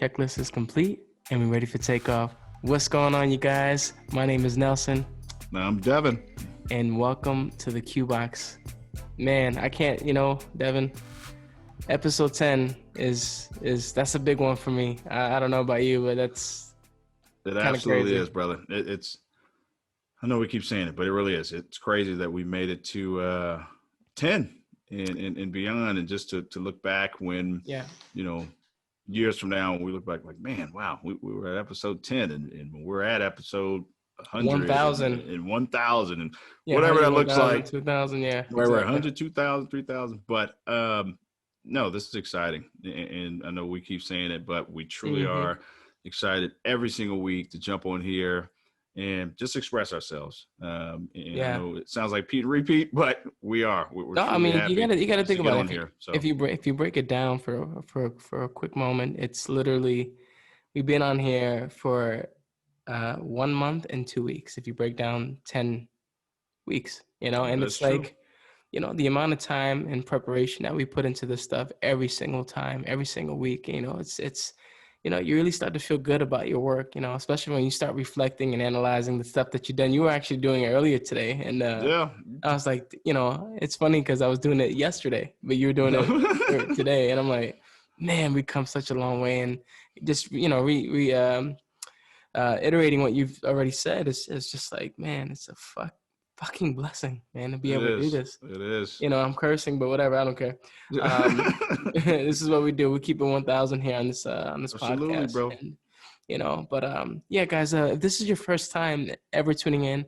Checklist is complete and we're ready for takeoff. What's going on, you guys? My name is Nelson. I'm Devin. And welcome to the Qbox. Man, I can't, Devin, episode 10 is that's a big one for me. I don't know about you, but that's it absolutely is, brother. It's I know we keep saying it, but it really is. It's crazy that we made it to 10 and beyond, and just to look back when, years from now, when we look back like, man, wow, we were at episode 10 and we're at episode 100 1,000 and 1,000 and whatever that looks like. 2,000, yeah. Right, exactly. 100, 2,000, 3,000. But no, this is exciting. And I know we keep saying it, but we truly are excited every single week to jump on here and just express ourselves. I know it sounds like Pete and repeat, but we are. We're no, I mean, you gotta think about it. Here, so. If you break it down for a quick moment, it's literally we've been on here for 1 month and 2 weeks. If you break down 10 weeks, and it's true. Like, the amount of time and preparation that we put into this stuff every single time, every single week. It's you really start to feel good about your work, especially when you start reflecting and analyzing the stuff that you've done. You were actually doing it earlier today. And I was like, it's funny because I was doing it yesterday, but you were doing it today. And I'm like, man, we've come such a long way. And just, iterating what you've already said is just like, man, it's a fucking blessing, man, to be able to do this. It is. I'm cursing, but whatever, I don't care. This is what we do. We keep it 1,000 here on this Absolutely, podcast, bro. And, guys, if this is your first time ever tuning in,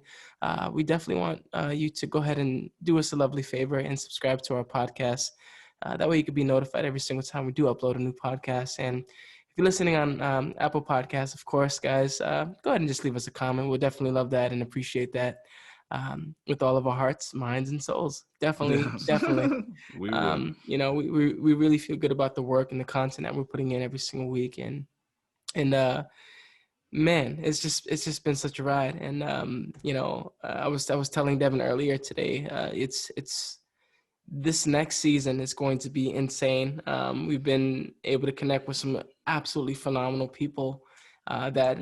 we definitely want you to go ahead and do us a lovely favor and subscribe to our podcast. That way you could be notified every single time we do upload a new podcast. And if you're listening on Apple Podcasts, of course, guys, go ahead and just leave us a comment. We'll definitely love that and appreciate that. With all of our hearts, minds, and souls. Definitely. We will. We really feel good about the work and the content that we're putting in every single week. And man, it's just been such a ride. And, I was telling Devin earlier today, it's this next season is going to be insane. We've been able to connect with some absolutely phenomenal people that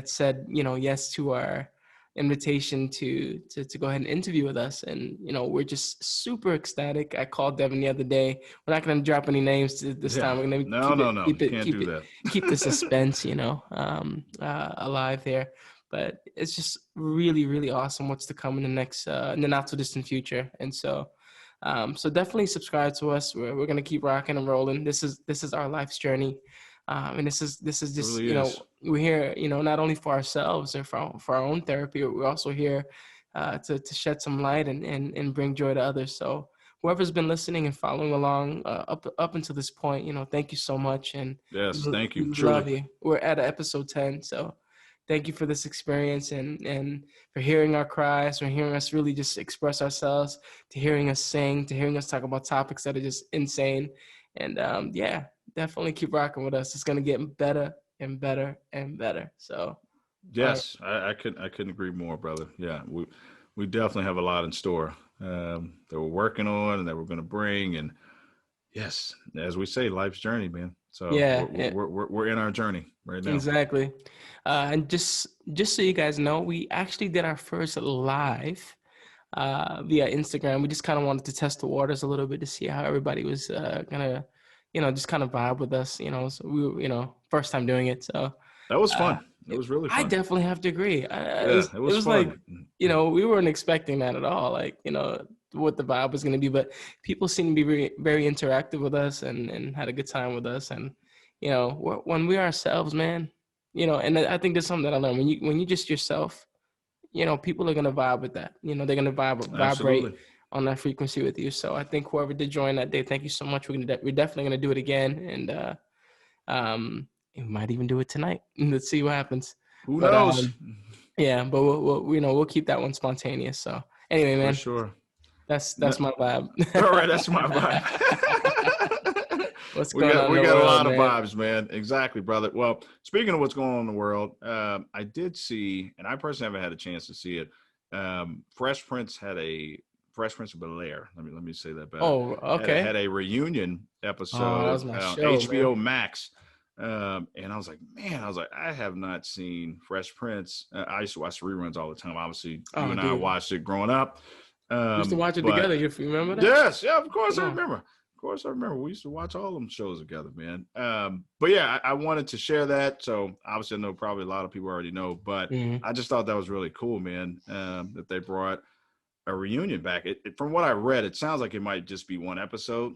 said, yes to our invitation to go ahead and interview with us. And we're just super ecstatic. I called Devin the other day. We're not going to drop any names this time. We're going to keep the suspense alive there. But it's just really, really awesome what's to come in the next in the not so distant future. And so definitely subscribe to us. We're going to keep rocking and rolling. This is our life's journey. And this is just, really we're here, not only for ourselves or for our own therapy, but we're also here to shed some light and bring joy to others. So whoever's been listening and following along up until this point, thank you so much. And yes, thank you. We love you. We're at episode 10. So thank you for this experience and for hearing our cries, for hearing us really just express ourselves, to hearing us sing, to hearing us talk about topics that are just insane. And definitely keep rocking with us. It's going to get better and better and better. So, yes, I couldn't agree more, brother. Yeah, we definitely have a lot in store that we're working on and that we're going to bring. And yes, as we say, life's journey, man. So we're in our journey right now. Exactly. And just so you guys know, we actually did our first live via Instagram. We just kind of wanted to test the waters a little bit to see how everybody was gonna just kind of vibe with us, so we first time doing it. So that was fun. It was really fun. I definitely have to agree. It was fun. Like, we weren't expecting that at all. Like, what the vibe was going to be, but people seemed to be very, very interactive with us and had a good time with us. And, when we are ourselves, man, and I think there's something that I learned when you just yourself, people are going to vibe with that. They're going to vibrate on that frequency with you. So I think whoever did join that day, thank you so much. We're definitely going to do it again. And we might even do it tonight. Let's see what happens. Who knows? But we'll keep that one spontaneous. So anyway, man, for sure. That's my vibe. All right. That's my vibe. What's going on? We got a lot of vibes, man. Exactly, brother. Well, speaking of what's going on in the world, I did see, and I personally haven't had a chance to see it. Fresh Prince of Bel-Air. Let me say that better. Oh, okay. Had a reunion episode that was my on show, HBO man. Max. And I was like, man, I have not seen Fresh Prince. I used to watch reruns all the time. Obviously, you and I watched it growing up. We used to watch it together. You remember that? Yes, yeah, of course I remember. Of course I remember. We used to watch all them shows together, man. But yeah, I wanted to share that. So obviously I know probably a lot of people already know, but I just thought that was really cool, man, that they brought a reunion back. From what I read, it sounds like it might just be one episode.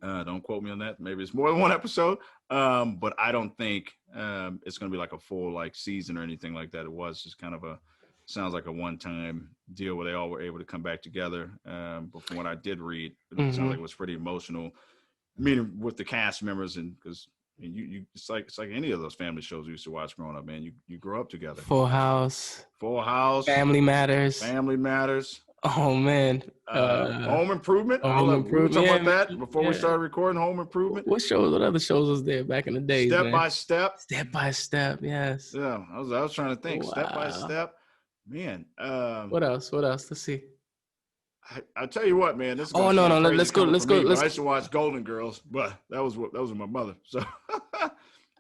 Don't quote me on that. Maybe it's more than one episode. But I don't think it's going to be like a full like season or anything like that. It was just kind of sounds like a one-time deal where they all were able to come back together. But from what I did read, it sounds like it was pretty emotional. Meaning with the cast members, and because you it's like any of those family shows we used to watch growing up, man. You grow up together. Full House, Family Matters. Oh man, Home Improvement. We were talking about that before we started recording. Home Improvement. What other shows was there back in the days? Step by Step. Step by Step. Yes. Yeah, I was trying to think. Wow. Step by Step. Man. What else? Let's see. I tell you what, man. This is no. Let's go. I used to watch Golden Girls, but that was my mother. So.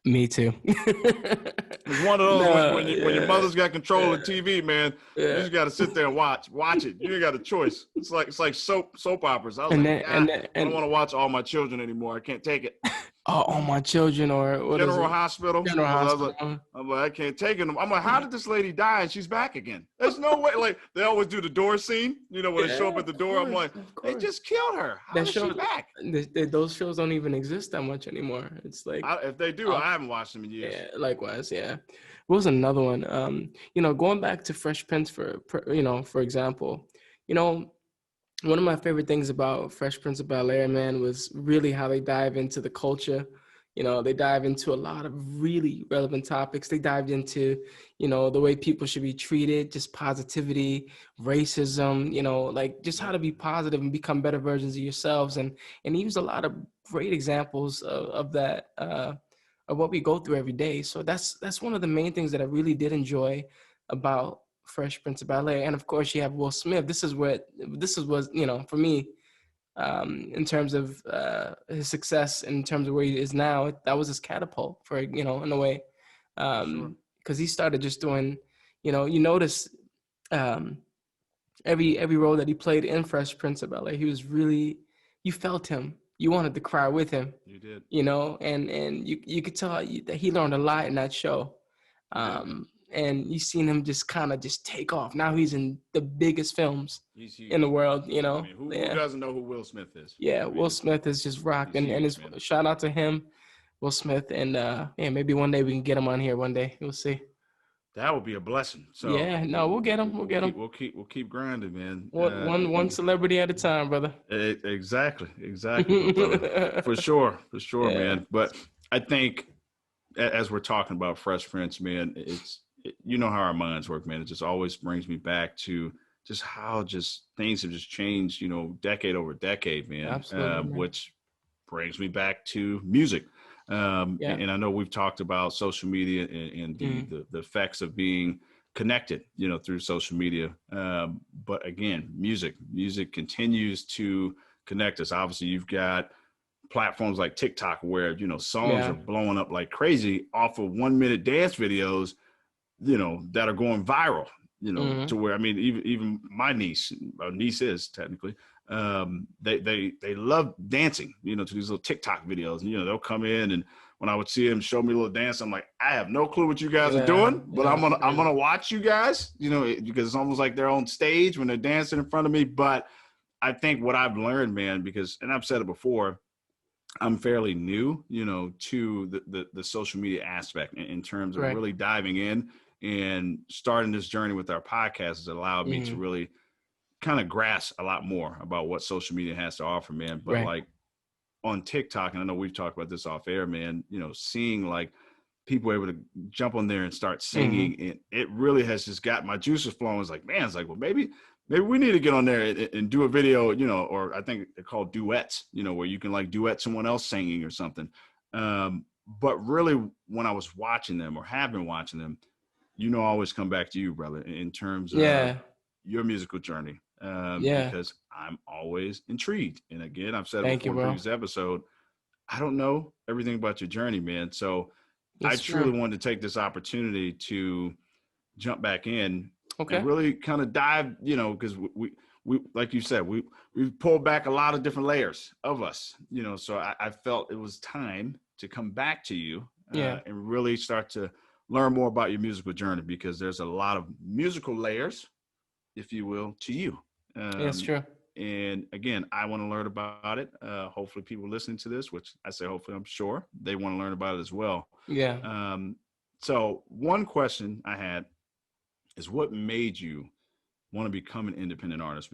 Me too. It's one of those when your mother's got control of TV, man. You just got to sit there and watch it. You ain't got a choice. It's like soap operas. I was I don't want to watch All My Children anymore. I can't take it. All My Children, or what General Hospital. I'm like, I can't take it. I'm like, how did this lady die and she's back again? There's no way. Like they always do the door scene, when they show up at the door. I'm like, they just killed her. How is she back? Those shows don't even exist that much anymore. It's like if they do, I haven't watched them in years. Yeah, likewise. Yeah. What was another one? Going back to Fresh Prince for example, one of my favorite things about Fresh Prince of Bel-Air, man, was really how they dive into the culture. They dive into a lot of really relevant topics. They dived into, the way people should be treated, just positivity, racism, like just how to be positive and become better versions of yourselves. And he used a lot of great examples of that, of what we go through every day. So that's one of the main things that I really did enjoy about Fresh Prince of Bel-Air. And of course you have Will Smith. This is what for me, in terms of his success, in terms of where he is now, that was his catapult for, in a way, because he started just doing, you notice every role that he played in Fresh Prince of Bel-Air, he was really, you felt him. You wanted to cry with him. You did. And you could tell that he learned a lot in that show. And you've seen him just kind of just take off. Now he's in the biggest films in the world, I mean, who doesn't know who Will Smith is? Yeah, Will Smith is just rocked. And his shout out to him, Will Smith. And maybe one day we can get him on here one day. We'll see. That would be a blessing. So we'll get him. We'll We'll keep grinding, man. One celebrity at a time, brother. Exactly, brother. For sure, man. But I think as we're talking about Fresh Prince, man, how our minds work, man. It just always brings me back to just how things have just changed, decade over decade, man. Absolutely, which brings me back to music. And I know we've talked about social media and the effects of being connected, through social media. But again, music continues to connect us. Obviously, you've got platforms like TikTok where, songs are blowing up like crazy off of 1 minute dance videos, that are going viral, to where, I mean, even my niece is technically, they love dancing, to these little TikTok videos, and, they'll come in, and when I would see them show me a little dance, I'm like, I have no clue what you guys are doing, but I'm going to watch you guys, because it's almost like they're on stage when they're dancing in front of me. But I think what I've learned, man, and I've said it before, I'm fairly new, to the social media aspect in terms of really diving in and starting this journey with our podcast has allowed me to really kind of grasp a lot more about what social media has to offer, man. But like on TikTok, and I know we've talked about this off air, man, seeing like people able to jump on there and start singing, and it really has just got my juices flowing. It's like, man, it's like, well, maybe we need to get on there and do a video, or I think they're called duets, where you can like duet someone else singing or something. But really when I was watching them or have been watching them, I always come back to you, brother, in terms of your musical journey. Because I'm always intrigued. And again, I've said it before in the previous episode, I don't know everything about your journey, man. So I It's truly true. wanted to take this opportunity to jump back in and Okay. really kind of dive, because we like you said, we pulled back a lot of different layers of us, so I felt it was time to come back to you Yeah. and really start to learn more about your musical journey, because there's a lot of musical layers, if you will, to you. Yeah, it's true. And again, I want to learn about it. Hopefully people listening to this, which I say hopefully, I'm sure they want to learn about it as well. Yeah. So one question I had is, what made you want to become an independent artist?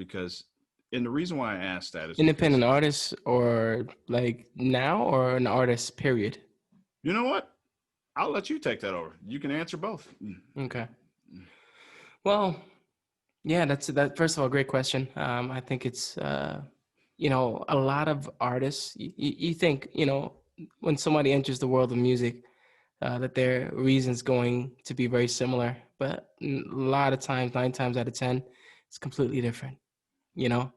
And the reason why I asked that is because, Independent artist, or like now, or an artist, period? you know what? I'll let you take that over. You can answer both. Okay. Well, yeah, that's that. First of all, great question. I think it's, a lot of artists, you think, when somebody enters the world of music, that their reasons going to be very similar, but a lot of times, 9 times out of 10, it's completely different. You know,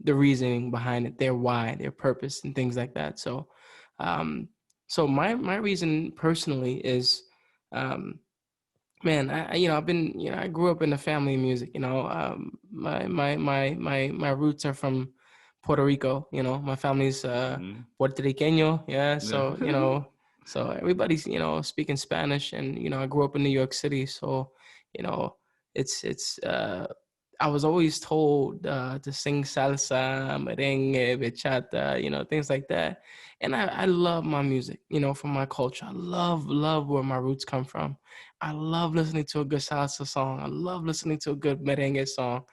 the reasoning behind it, their why, their purpose, and things like that. Um, so my reason personally is, um, man, I've been, I grew up in a family of music. My roots are from Puerto Rico. My family's Mm-hmm. Puertorriqueño. Yeah, Yeah. so so everybody's speaking Spanish, and I grew up in New York City, so you know, it's. I was always told to sing salsa, merengue, bachata, things like that, and I love my music, from my culture. I love where my roots come from. I love listening to a good salsa song. I love listening to a good merengue song,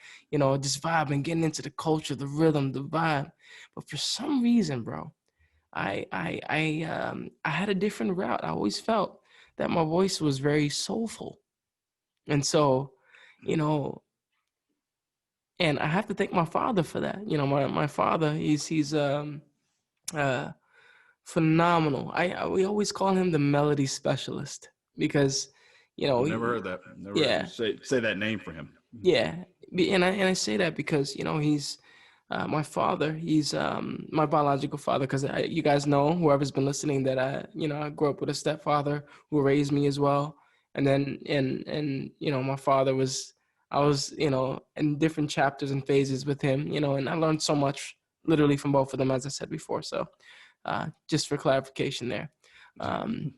just vibing, getting into the culture, the rhythm, the vibe. But for some reason, bro, I had a different route. I always felt that my voice was very soulful. And so, you know, and I have to thank my father for that. My father, he's uh phenomenal. We always call him the melody specialist because, Never heard that. Never heard you yeah, say that name for him. yeah, and I say that because he's my father. He's my biological father, because you guys know, whoever's been listening, that I grew up with a stepfather who raised me as well, and then and my father was, I was in different chapters and phases with him, and I learned so much literally from both of them, as I said before. So just for clarification there. Um,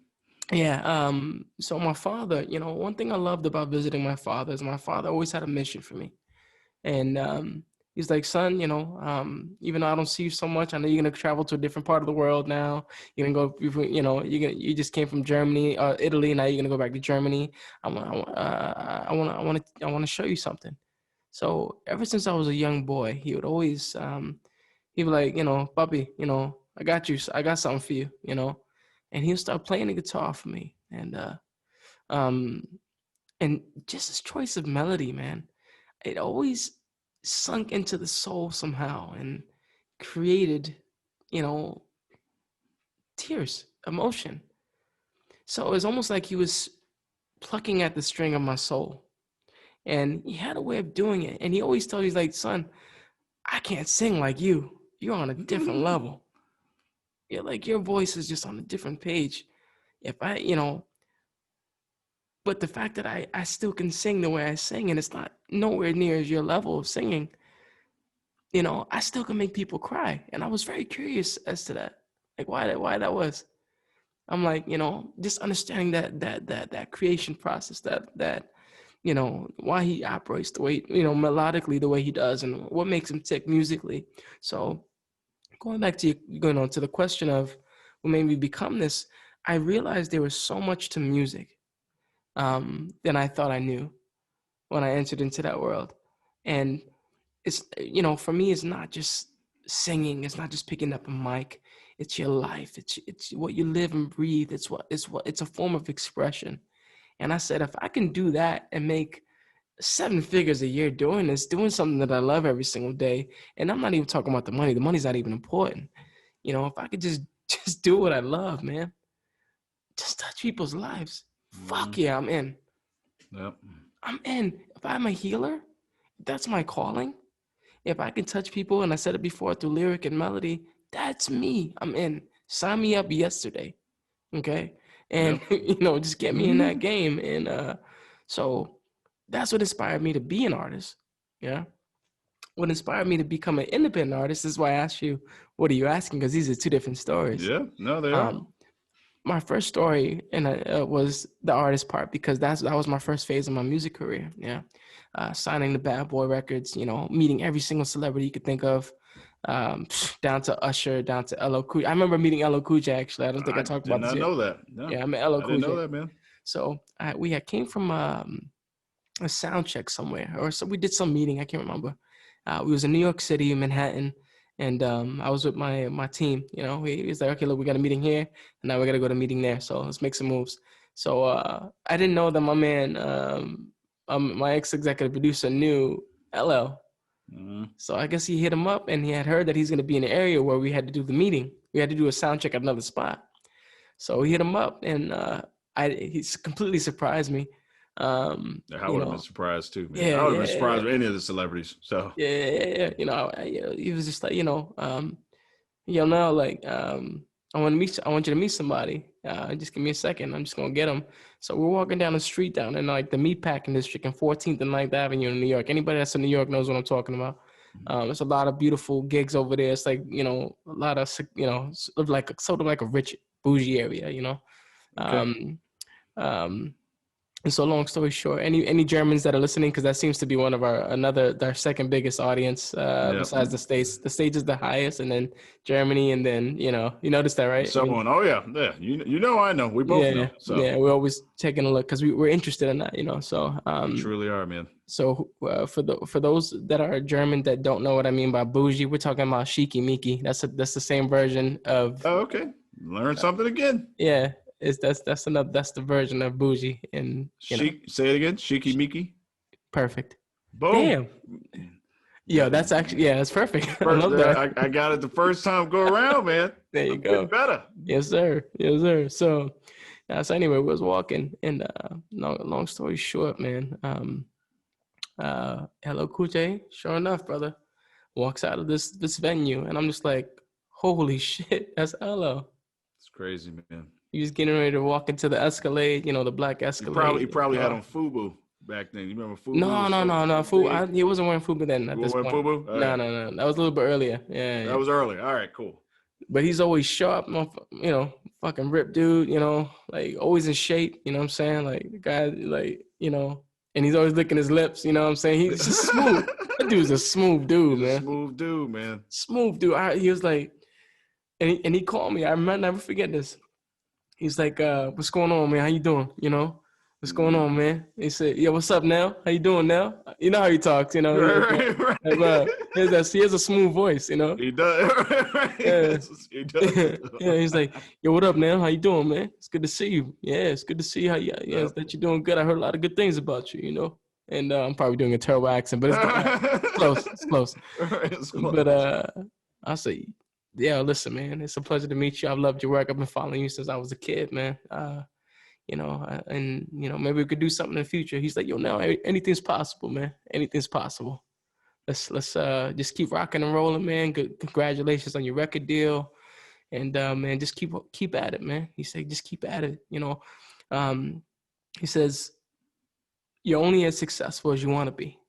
yeah. So my father, one thing I loved about visiting my father is my father always had a mission for me. And he's like, son, even though I don't see you so much, I know you're gonna travel to a different part of the world now. You're gonna go, you just came from Germany, Italy. Now you're gonna go back to Germany. I want to show you something. So ever since I was a young boy, he would always, he'd be like, puppy, I got you. I got something for you, and he'll start playing the guitar for me. Um, and just his choice of melody, man, it always sunk into the soul somehow and created, you know, tears, emotion. So it was almost like he was plucking at the string of my soul. And he had a way of doing it. And he always told me, he's like, son, I can't sing like you. You're on a different level. You're like, your voice is just on a different page. If I, but the fact that I still can sing the way I sing, and it's not nowhere near your level of singing, I still can make people cry. And I was very curious as to that, like why that was. I'm like, just understanding that creation process, why he operates the way, melodically the way he does, and what makes him tick musically. So going back to to the question of what made me become this, I realized there was so much to music than I thought I knew when I entered into that world. And it's, for me, it's not just singing, it's not just picking up a mic, it's your life, it's what you live and breathe, it's a form of expression. And I said, if I can do that and make 7 figures a year doing this, doing something that I love every single day, and I'm not even talking about the money's not even important. If I could just just do what I love, man, just touch people's lives, Mm-hmm. fuck yeah, I'm in. Yep. I'm in. If I'm a healer, that's my calling. If I can touch people, and I said it before, through lyric and melody, that's me. I'm in. sign me up yesterday. Okay. And, just get me in that game. And so that's what inspired me to be an artist. Yeah. What inspired me to become an independent artist is why I asked you, what are you asking? Because these are two different stories. Yeah, no, they are. My first story was the artist part, because that was my first phase of my music career. Yeah. Signing the Bad Boy Records, meeting every single celebrity you could think of, down to Usher, down to LL Cool J. I remember meeting LL Cool J, actually. I don't think I talked about this yet. I did not know that. No, yeah, I met LL Cool J. I didn't know that, man. So we came from a sound check somewhere, or so we did some meeting. I can't remember. We was in New York City, Manhattan, and I was with my team. He was like, okay, look, we got a meeting here, and now we got to go to a meeting there. So let's make some moves. So I didn't know that my man, my ex-executive producer, knew LL. So I guess he hit him up, and he had heard that he's going to be in the area where we had to do the meeting. We had to do a sound check at another spot. So he hit him up, and he's completely surprised me. I would have been surprised too, man. I would have been surprised with any of the celebrities. So yeah. He was just like, like, I want you to meet somebody. Just give me a second. I'm just gonna get him. So we're walking down the street down in like the meatpacking district in 14th and 9th Avenue in New York. Anybody that's in New York knows what I'm talking about. There's a lot of beautiful gigs over there. It's like, a lot of, sort of like a rich bougie area, Okay. And so, long story short, any Germans that are listening, because that seems to be one of our second biggest audience, besides the States. The States is the highest, and then Germany, and then you noticed that, right? Someone, oh yeah. I know. We both know. So we're always taking a look because we're interested in that, So we truly are, man. So for those that are German that don't know what I mean by bougie, we're talking about shiki miki. That's the same version of. Oh, okay. Learn something again. Yeah. That's the version of bougie. And say it again. Shiki Miki. Perfect. Boom. Damn. Yeah, that's actually, that's perfect. I love that. I got it the first time go around, man. There you go. Better. Yes, sir. So anyway, we was walking, and long story short, man, LL Cool J, sure enough, brother, walks out of this venue, and I'm just like, holy shit, that's LL. It's crazy, man. He was getting ready to walk into the Escalade, the black Escalade. He probably had on FUBU back then. You remember FUBU? No. FUBU. He wasn't wearing FUBU then. At this point. FUBU? No. That was a little bit earlier. Yeah. That was early. All right, cool. But he's always sharp, fucking ripped dude, like always in shape. You know what I'm saying? Like the guy, like, and he's always licking his lips. You know what I'm saying? He's just smooth. That dude's a smooth dude, man. Smooth dude, man. Smooth dude. He was like, and he called me. I might never forget this. He's like, what's going on, man? How you doing? What's going on, man? He said, yo, what's up now? How you doing now? You know how he talks, Right. He has a smooth voice, He does. Yeah. He does. Yeah, he's like, yo, what up, man? How you doing, man? It's good to see you. Yeah, it's good to see how you, that you're doing good. I heard a lot of good things about you, And I'm probably doing a terrible accent, but it's close. It's close. It's close. But I'll say, yeah, listen, man, it's a pleasure to meet you. I've loved your work. I've been following you since I was a kid, man. And maybe we could do something in the future. He's like, yo, now anything's possible, man. Anything's possible. Let's just keep rocking and rolling, man. Good, congratulations on your record deal. And man, just keep at it, man. He said, just keep at it. He says, you're only as successful as you want to be.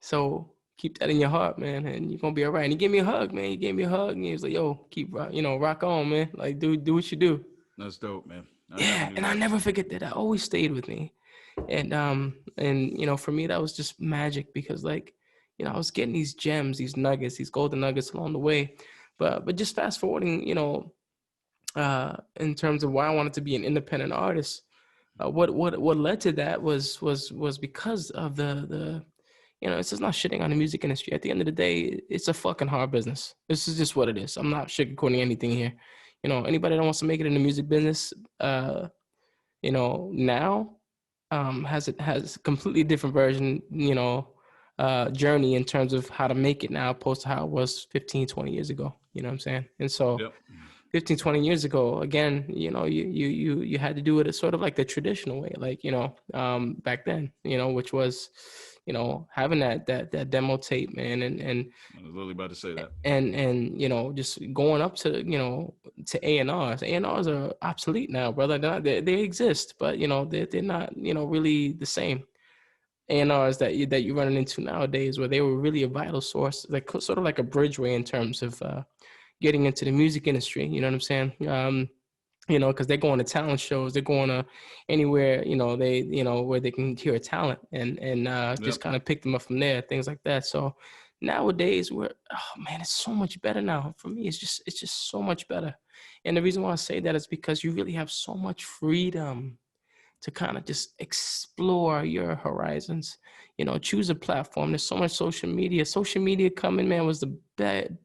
So keep that in your heart, man, and you're gonna be all right. And he gave me a hug, man. He gave me a hug, and he was like, yo, keep rock on, man. Like, do what you do. That's dope, man. I never forget that. That always stayed with me. And for me, that was just magic, because like, I was getting these gems, these nuggets, these golden nuggets along the way. But just fast forwarding, in terms of why I wanted to be an independent artist, what led to that was because of the it's just not shitting on the music industry. At the end of the day, it's a fucking hard business. This is just what it is. I'm not sugarcoating anything here. Anybody that wants to make it in the music business, now has a completely different version, journey in terms of how to make it now, opposed to how it was 15, 20 years ago. You know what I'm saying? And so 15, 20 years ago, again, you had to do it sort of like the traditional way, like, back then, which was, having that demo tape, man, and I was literally about to say that. And just going up to to A&Rs. A&Rs are obsolete now, brother. They exist, but they're not really the same A&Rs that you're running into nowadays, where they were really a vital source, like sort of like a bridgeway in terms of getting into the music industry. You know what I'm saying? Because they're going to talent shows, they're going to anywhere, where they can hear a talent and just kind of pick them up from there, things like that. So nowadays it's so much better now. For me, it's just so much better. And the reason why I say that is because you really have so much freedom to kind of just explore your horizons, choose a platform. There's so much social media coming, man, was the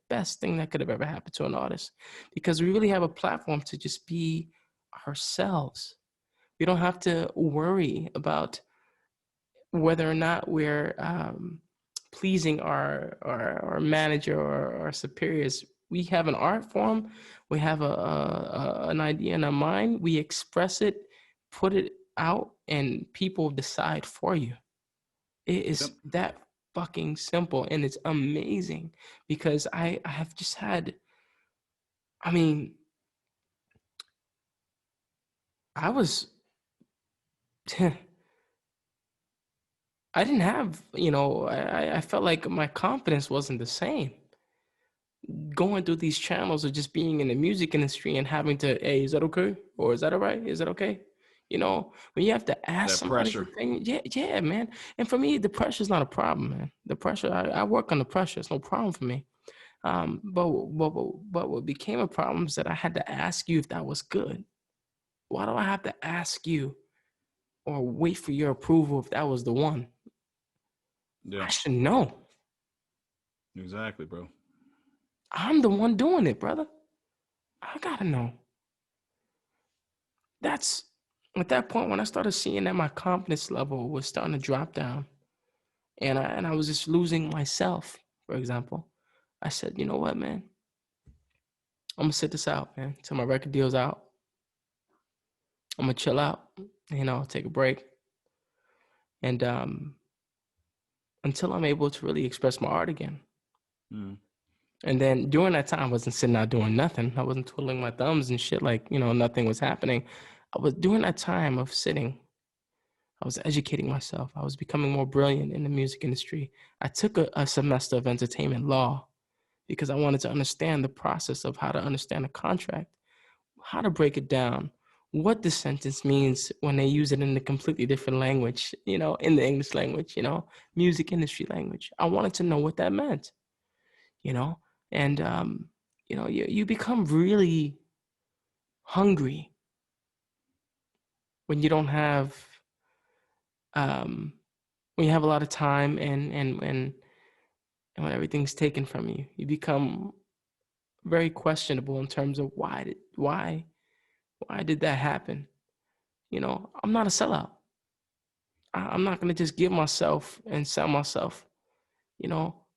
best thing that could have ever happened to an artist, because we really have a platform to just be ourselves. We don't have to worry about whether or not we're pleasing our manager or our superiors. We have an art form, we have an idea in our mind, we express it, put it out, and people decide for you. It is that fucking simple, and it's amazing, because I have just had, I mean, I was I didn't have, I felt like my confidence wasn't the same going through these channels, or just being in the music industry and having to, hey, is that okay? Or is that all right? Is that okay? When you have to ask somebody's opinion, yeah, man. And for me, the pressure is not a problem, man. The pressure, I work on the pressure. It's no problem for me. But what became a problem is that I had to ask you if that was good. Why do I have to ask you or wait for your approval if that was the one? Yeah. I should know. Exactly, bro. I'm the one doing it, brother. I gotta know. That's at that point when I started seeing that my confidence level was starting to drop down, and I was just losing myself, for example. I said, you know what, man? I'm gonna sit this out, man, till my record deal's out. I'm gonna chill out, take a break. And until I'm able to really express my art again. Mm. And then during that time, I wasn't sitting out doing nothing. I wasn't twiddling my thumbs and shit like, nothing was happening. I was during that time of sitting, I was educating myself. I was becoming more brilliant in the music industry. I took a semester of entertainment law because I wanted to understand the process of how to understand a contract, how to break it down, what the sentence means when they use it in a completely different language, in the English language, music industry language. I wanted to know what that meant, and, you become really hungry when you don't have, when you have a lot of time and when everything's taken from you. You become very questionable in terms of why did that happen? I'm not a sellout. I'm not going to just give myself and sell myself,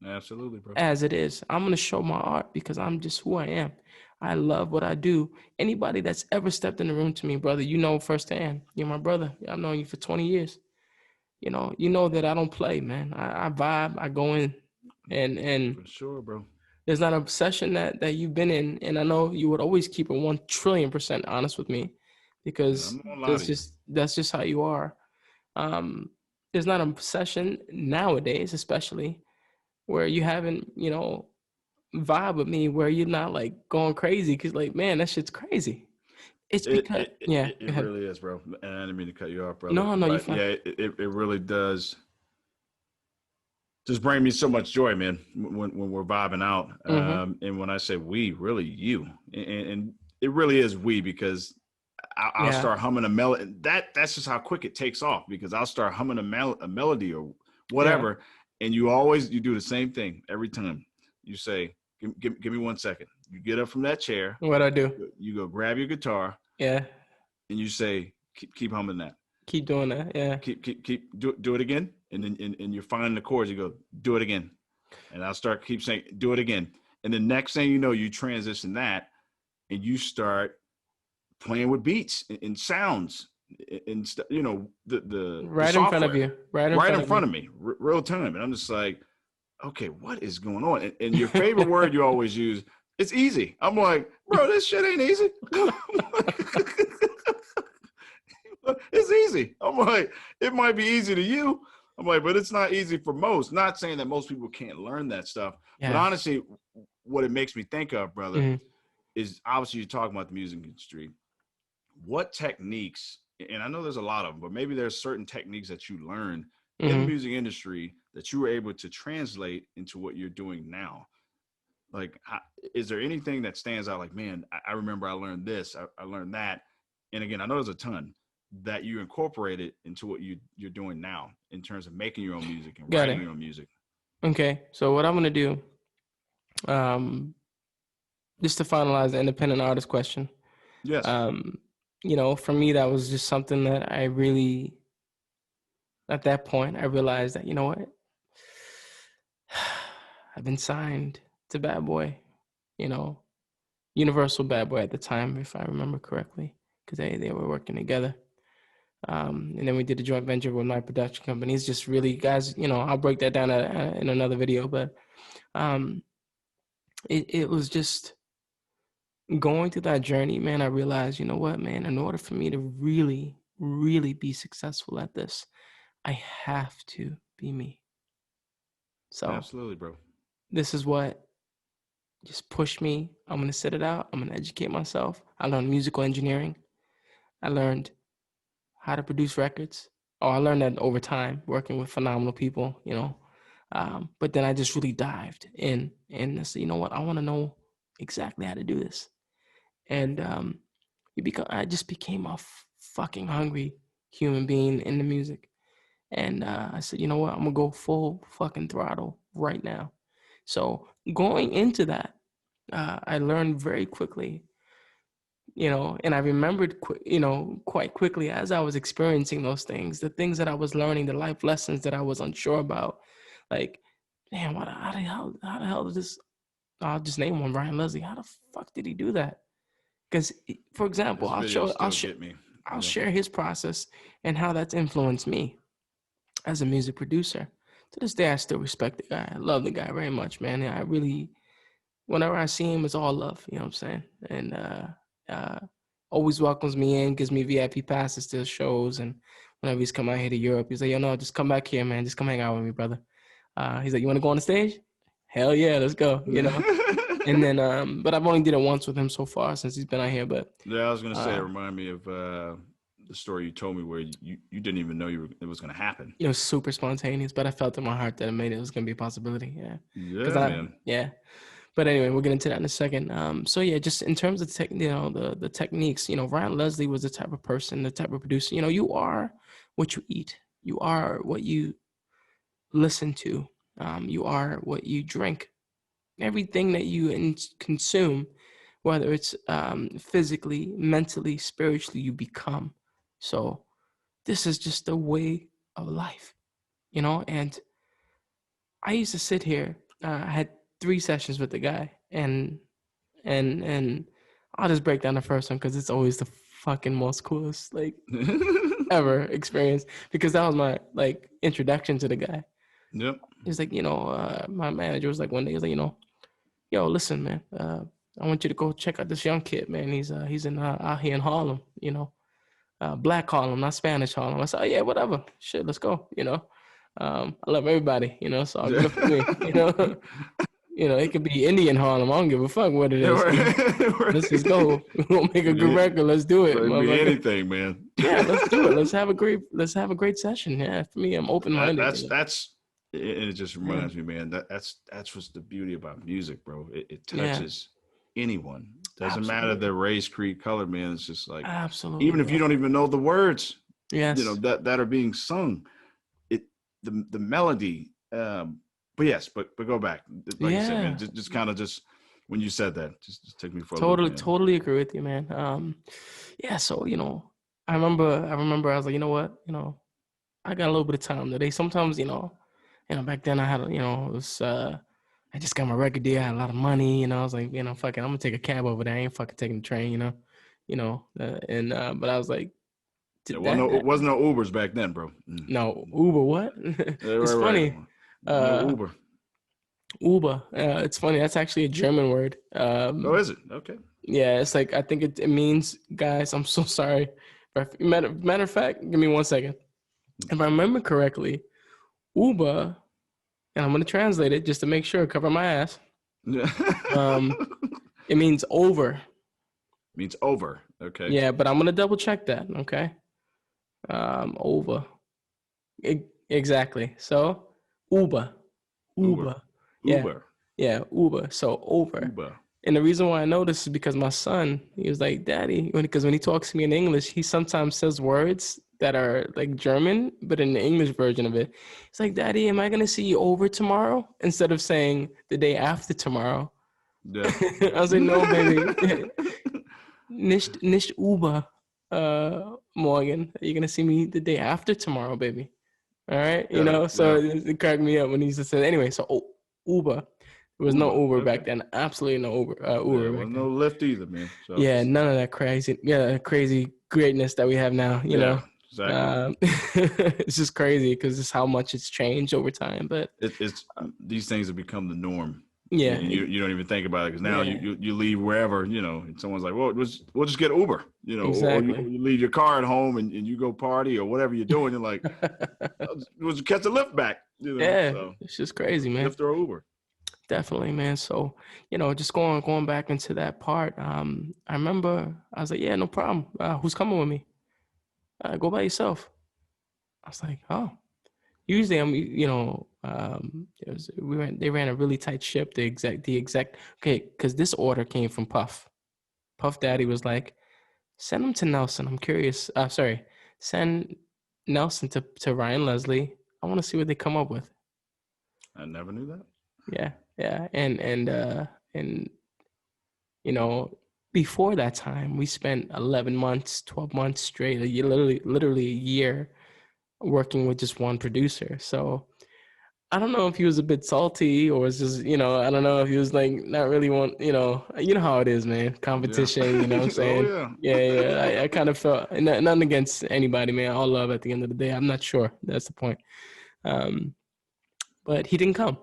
Absolutely, bro. As it is. I'm going to show my art because I'm just who I am. I love what I do. Anybody that's ever stepped in the room to me, brother, firsthand. You're my brother. I've known you for 20 years. You know that I don't play, man. I vibe. I go in and for sure, bro. There's not a session that you've been in, and I know you would always keep it 1,000,000,000% honest with me, because that's just how you are. There's not a session nowadays, especially, where you haven't, vibe with me, where you're not like going crazy, because like, man, that shit's crazy. It's because it really is, bro. And I didn't mean to cut you off, brother. No, you're fine. Yeah, it really does just bring me so much joy, man, when we're vibing out. Mm-hmm. And when I say we, really you, and it really is we, because I'll start humming a melody. That's just how quick it takes off, because I'll start humming a melody or whatever, and you do the same thing every time. You say, give me 1 second. You get up from that chair. What I do? You go grab your guitar. Yeah. And you say, keep humming that. Keep doing that. Yeah. Keep do it again. And then and you're finding the chords. You go, do it again. And I'll keep saying, do it again. And the next thing you know, you transition that, and you start playing with beats and sounds. and the right in front of software you, right in front of me, real time, and I'm just like, okay, what is going on? And your favorite word you always use, it's easy. I'm like, bro, this shit ain't easy. It's easy. I'm like, it might be easy to you. I'm like, but it's not easy for most. Not saying that most people can't learn that stuff, but honestly, what it makes me think of, brother, is obviously you're talking about the music industry. What techniques, and I know there's a lot of them, but maybe there's certain techniques that you learned in the music industry that you were able to translate into what you're doing now. Like, is there anything that stands out? Like, man, I remember I learned this, I learned that. And again, I know there's a ton that you incorporated into what you're doing now in terms of making your own music and writing your own music. Okay, so what I'm gonna do, just to finalize the independent artist question. Yes. For me, that was just something that I really, at that point, I realized that, you know what, I've been signed to Bad Boy, Universal Bad Boy at the time, if I remember correctly, because they were working together. And then we did a joint venture with my production company. It's just really, guys, I'll break that down in another video, but it was just going through that journey, man. I realized, you know what, man, in order for me to really, really be successful at this, I have to be me. So absolutely, bro. This is what just pushed me. I'm going to sit it out. I'm going to educate myself. I learned musical engineering. I learned how to produce records. I learned that over time, working with phenomenal people, but then I just really dived in and said, you know what, I want to know exactly how to do this. And I just became a fucking hungry human being in the music. And I said, you know what, I'm going to go full fucking throttle right now. So going into that, I learned very quickly, and I remembered, quite quickly as I was experiencing those things, the things that I was learning, the life lessons that I was unsure about. Like, damn, how the hell did this? I'll just name one, Ryan Leslie. How the fuck did he do that? Because, for example, I'll share his process and how that's influenced me as a music producer. To this day, I still respect the guy. I love the guy very much, man. I really, whenever I see him, it's all love. You know what I'm saying? And always welcomes me in, gives me VIP passes to shows. And whenever he's come out here to Europe, he's like, yo, no, just come back here, man. Just come hang out with me, brother. He's like, you want to go on the stage? Hell yeah, let's go. And then, but I've only did it once with him so far since he's been out here. But yeah, I was gonna say, it reminded me of the story you told me where you didn't even know it was gonna happen. It was super spontaneous, but I felt in my heart that it was gonna be a possibility. Yeah, man. Yeah. But anyway, we'll get into that in a second. So yeah, just in terms of the techniques, Ryan Leslie was the type of person, the type of producer. You are what you eat. You are what you listen to. You are what you drink. Everything that you consume, whether it's physically, mentally, spiritually, you become. So this is just a way of life, and I used to sit here. I had 3 sessions with the guy, and I'll just break down the first one because it's always the fucking most coolest ever experience, because that was my introduction to the guy. Yep. He's like, my manager was like one day, he's like, yo, listen, man, I want you to go check out this young kid, man. He's in out here in Harlem, Black Harlem, not Spanish Harlem. I said, oh yeah, whatever, shit, let's go. I love everybody, so I'll good for me, it could be Indian Harlem. I don't give a fuck what it is. Let's just go. We're gonna make a good record. Let's do it. It could be anything, man. Yeah, let's do it. Let's have a great session. Yeah, for me, I'm open-minded. That's and it just reminds me, man, that's what's the beauty about music, bro. It touches anyone. Doesn't matter their race, creed, color, man. It's just like, absolutely, even if you don't even know the words, yes, that are being sung, the melody. But yes, but go back. Like you said, man, just kind of when you said that, just take me for a loop, totally agree with you, man. Yeah, so I remember I was like, you know what, I got a little bit of time today. Sometimes, back then I had, it was I just got my record deal. I had a lot of money, I was like, fuck it, I'm gonna take a cab over there. I ain't fucking taking the train, but I was like, It wasn't no Ubers back then, bro. No, Uber, what? It's funny. Right. No Uber. Uber. It's funny. That's actually a German word. Oh, is it? Okay. Yeah, it's like, I think it means, guys, I'm so sorry. Matter of fact, give me 1 second. If I remember correctly, Uber, and I'm going to translate it just to make sure, cover my ass. It means over. Means over. Okay. Yeah, but I'm going to double check that. Okay. Over. Exactly. So Uber. Yeah. Uber. So over. Uber. And the reason why I know this is because my son, he was like, Daddy, because when he talks to me in English, he sometimes says words that are like German, but in the English version of it. It's like, Daddy, am I going to see you over tomorrow? Instead of saying the day after tomorrow. Yeah. I was like, no, baby. Nicht Uber, morgen. You're going to see me the day after tomorrow, baby. All right. So it cracked me up when he just said, anyway, so Uber. There was no Uber back then. Absolutely no Uber. There was no Lyft either, man. So. Yeah, none of that crazy greatness that we have now. You know, exactly. It's just crazy because it's how much it's changed over time. But it's these things have become the norm. Yeah, and you don't even think about it because now you leave wherever, and someone's like, well, we'll just get Uber, exactly. or you leave your car at home and you go party or whatever you're doing. You're like, we'll just catch a Lyft back. So, it's just crazy, man. Lyft or Uber. Definitely, man. So, just going back into that part. I remember I was like, yeah, no problem. Who's coming with me? Go by yourself. I was like, oh. Usually, they ran a really tight ship. The exact. Okay, because this order came from Puff. Puff Daddy was like, send them to Nelson. I'm curious. Send Nelson to Ryan Leslie. I want to see what they come up with. I never knew that. Yeah, and before that time, we spent 11 months, 12 months straight, literally a year working with just one producer. So I don't know if he was a bit salty or was just, I don't know if he was like not really how it is, man. Competition, you know what I'm saying? Oh, yeah. I kind of felt nothing against anybody, man. All love at the end of the day. I'm not sure. That's the point. But he didn't come.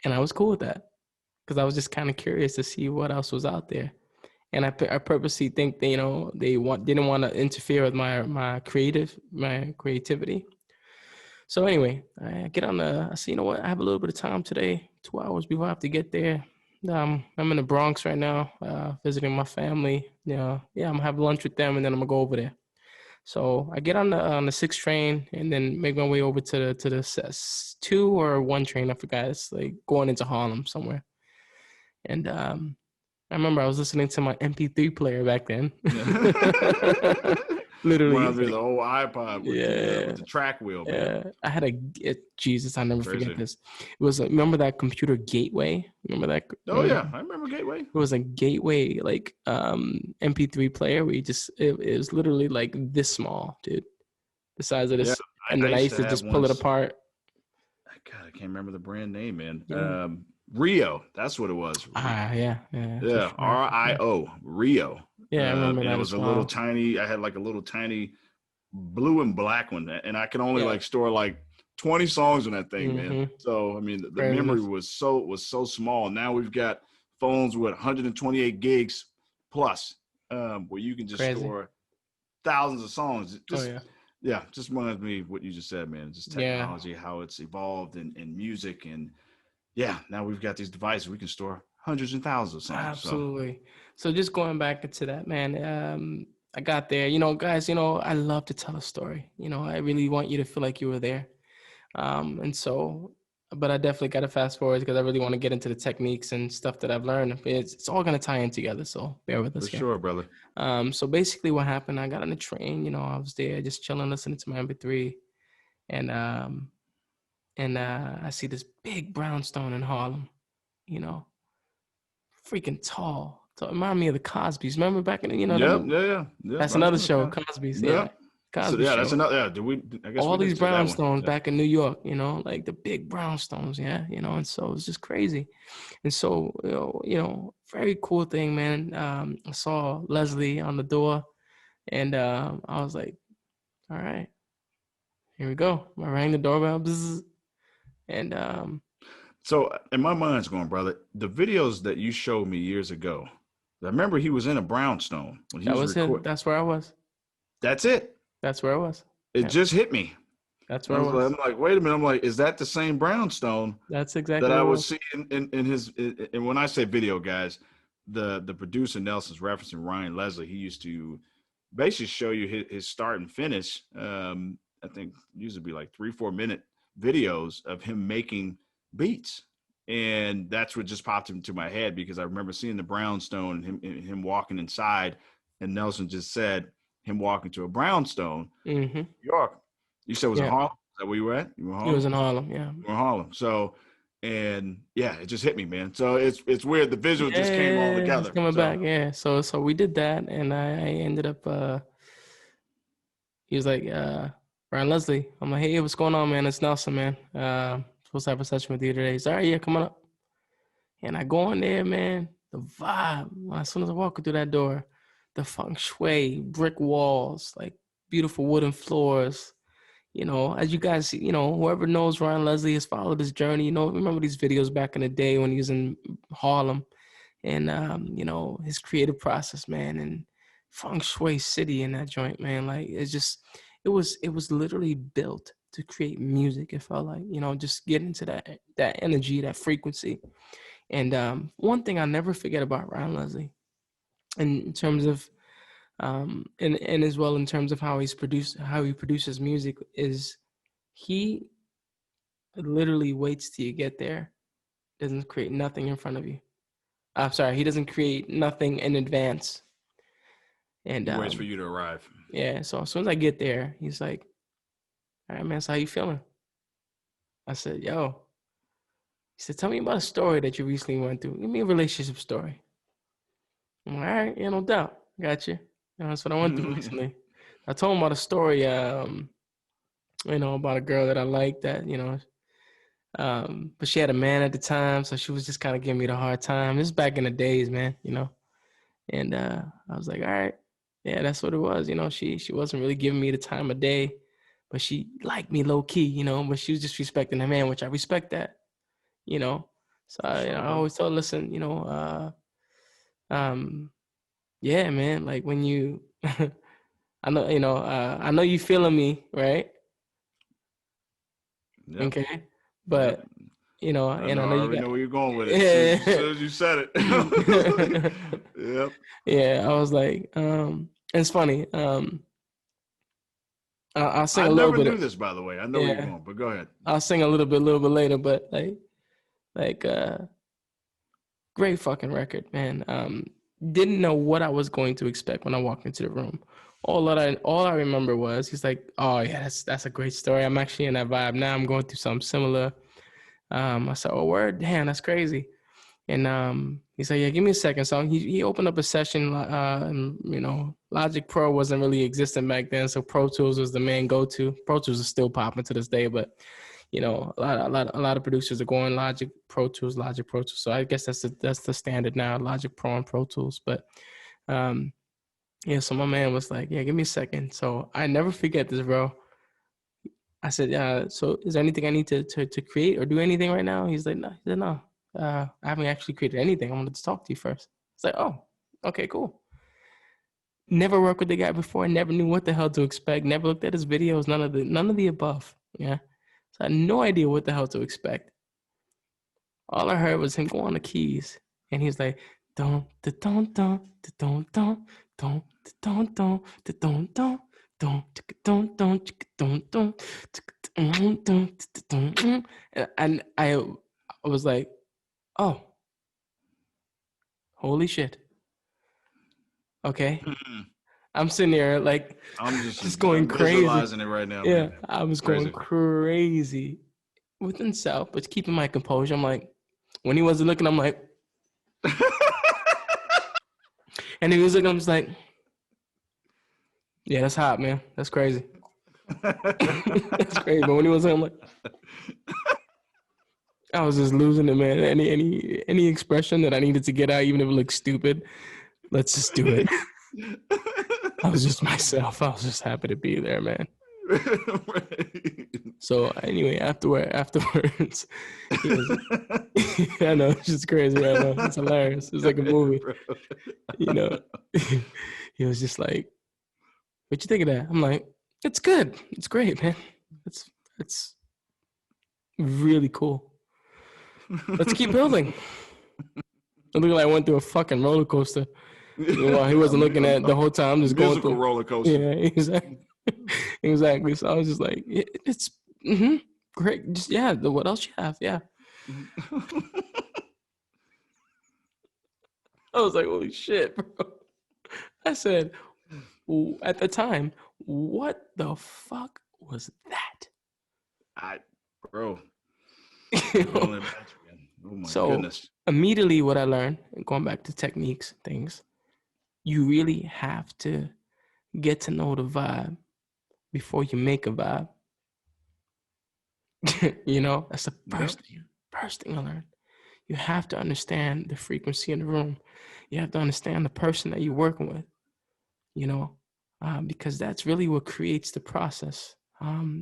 And I was cool with that because I was just kind of curious to see what else was out there. And I purposely think they didn't want to interfere with my creativity. So anyway, I get on I say, you know what? I have a little bit of time today, 2 hours before I have to get there. I'm in the Bronx right now, visiting my family. I'm gonna have lunch with them, and then I'm gonna go over there. So I get on the 6 train, and then make my way over to the 2 or 1 train. I forgot. It's like going into Harlem somewhere. And I remember I was listening to my MP3 player back then. Literally. Reminds me of the old iPod with the track wheel, man. I had Jesus, I'll never forget this. It was, remember that computer Gateway? Remember that? Oh, yeah. I remember Gateway. It was a Gateway, like, MP3 player where it was literally like this small, dude. The size of this. Yeah, and then I used to just pull it apart. God, I can't remember the brand name, man. Yeah. Rio, that's what it was. Yeah. RIO, Rio. Yeah, I remember that. It was a little tiny. I had like a little tiny blue and black one, and I could only store like 20 songs on that thing, man. So I mean, the memory was so small. Now we've got phones with 128 gigs plus, where you can just store thousands of songs. Just reminds me of what you just said, man. Just technology, how it's evolved in music, and now we've got these devices we can store hundreds and thousands of songs. Absolutely. So just going back into that, man, I got there, guys, I love to tell a story. I really want you to feel like you were there. But I definitely got to fast forward because I really want to get into the techniques and stuff that I've learned. It's all going to tie in together. So bear with us. For sure, brother. So basically what happened, I got on the train, I was there just chilling, listening to my MP3, and I see this big brownstone in Harlem, freaking tall. So it reminded me of the Cosbys. Remember back in Yeah. That's another show, Cosbys. Yeah. Cosby show. That's another. I guess all these brownstones back in New York, like the big brownstones, and so it's just crazy. And so, very cool thing, man. I saw Leslie on the door, And I was like, all right, here we go. I rang the doorbell. Bzz, and so in my mind's going, brother, the videos that you showed me years ago, I remember he was in a brownstone when he that was was him. recording. That's where I was. That's it. That's where I was. It Yeah, just hit me. that's I where I was like, was. I'm like, wait a minute. I'm like, is that the same brownstone That's that exactly I what it was was. seeing in his? And when I say video, guys, the producer Nelson's referencing Ryan Leslie. He used to basically show you his start and finish. I think usually be like 3-4 minute videos of him making beats. And that's what just popped into my head because I remember seeing the brownstone and him walking inside. And Nelson just said him walking to a brownstone. Mm-hmm. New York. You said it was in Yeah, Harlem? Is that where you were at? You were in he was Harlem? in Harlem. Yeah. You were in Harlem. So, and yeah, it just hit me, man. So it's weird. The visual just came all Yeah, it's together. coming So back. Yeah. So we did that, and I ended up. He was like, Ryan Leslie. I'm like, hey, what's going on, man? It's Nelson, man. Supposed to have a session with you today. He's all right, yeah, come on up. And I go in there, man. The vibe. As soon as I walk through that door, the feng shui, brick walls, like beautiful wooden floors. You know, as you guys see, you know, whoever knows Ryan Leslie has followed his journey. You know, remember these videos back in the day when he was in Harlem, and you know, his creative process, man, and feng shui city in that joint, man. Like it's just, it was literally built to create music. It felt like, you know, just get into that energy, that frequency. And one thing I never forget about Ryan Leslie, in terms of and as well in terms of how he produces music, is he literally waits till you get there, doesn't create nothing in front of you. I'm sorry, he doesn't create nothing in advance. And he waits for you to arrive. yeah, so as soon as I get there, he's like, all right, man, so how you feeling? I said, yo. He said, tell me about a story that you recently went through. Give me a relationship story. I'm like, all right, yeah, no doubt. Got you. You know, that's what I went through recently. I told him about a story, you know, about a girl that I liked that, you know, but she had a man at the time, so she was just kind of giving me the hard time. This is back in the days, man, you know. And I was like, all right, yeah, that's what it was. You know, she wasn't really giving me the time of day, but she liked me low key, you know, but she was just respecting the man, which I respect that, you know. So Sure, you know, I bro. always told her, listen, you know, yeah, man, like when you, I know, you know, I know you feeling me, right? Yep. Okay, Yep. but you know, I and know. I I know you already got, know where you're going with it. As yeah. soon as you said it. Yep. Yeah, I was like, it's funny. I'll sing I a little never bit. knew this, by the way. I know where you're Yeah, going, but go ahead. I'll sing a little bit later. But like, great fucking record, man. Didn't know what I was going to expect when I walked into the room. All I remember was he's like, oh yeah, that's a great story. I'm actually in that vibe now. I'm going through something similar. I said, oh word, damn, that's crazy. And he said, yeah, give me a second. So he opened up a session. And, you know, Logic Pro wasn't really existing back then, so Pro Tools was the main go-to. Pro Tools is still popping to this day, but you know, a lot of producers are going Logic Pro Tools, Logic Pro Tools. So I guess that's the standard now, Logic Pro and Pro Tools. But yeah, so my man was like, yeah, give me a second. So I never forget this, bro. I said, so is there anything I need to create or do anything right now? He's like, no. He said, no. I haven't actually created anything. I wanted to talk to you first. It's like, oh, okay, cool. Never worked with the guy before. Never knew what the hell to expect. Never looked at his videos. None of the above. Yeah. So I had no idea what the hell to expect. All I heard was him go on the keys, and he's like, don't, da, don't, don't, da, don't, don't, don't, da, don't, don't, da, don't, don't, don't, don't, don't, don't, don't, and I was like, oh, holy shit. Okay. I'm sitting there like I'm just going I'm crazy. visualizing it right now, Yeah, man. I was going Crazy. crazy within self, but keeping my composure. I'm like, when he wasn't looking, I'm like, and he was looking, I'm just like, yeah, that's hot, man. That's crazy. That's crazy. But when he was, I'm like, I was just losing it, man. Any expression that I needed to get out, even if it looked stupid, let's just do it. I was just myself. I was just happy to be there, man. Right. So anyway, afterwards, he was, I know, it's just crazy right now. It's hilarious. It's like a movie. You know, he was just like, "What you think of that?" I'm like, "It's good. It's great, man. It's really cool. Let's keep building." It looked like I went through a fucking roller coaster. Well, he wasn't looking at the whole time. I'm just going through roller coaster. Yeah, exactly. Exactly. So I was just like, it's great. Just what else you have? Yeah. I was like, holy shit, bro. I said, at the time, what the fuck was that? Bro. Oh my goodness. Immediately what I learned, and going back to techniques, things, you really have to get to know the vibe before you make a vibe. That's the first thing I learned. You have to understand the frequency in the room. You have to understand the person that you're working with, because that's really what creates the process.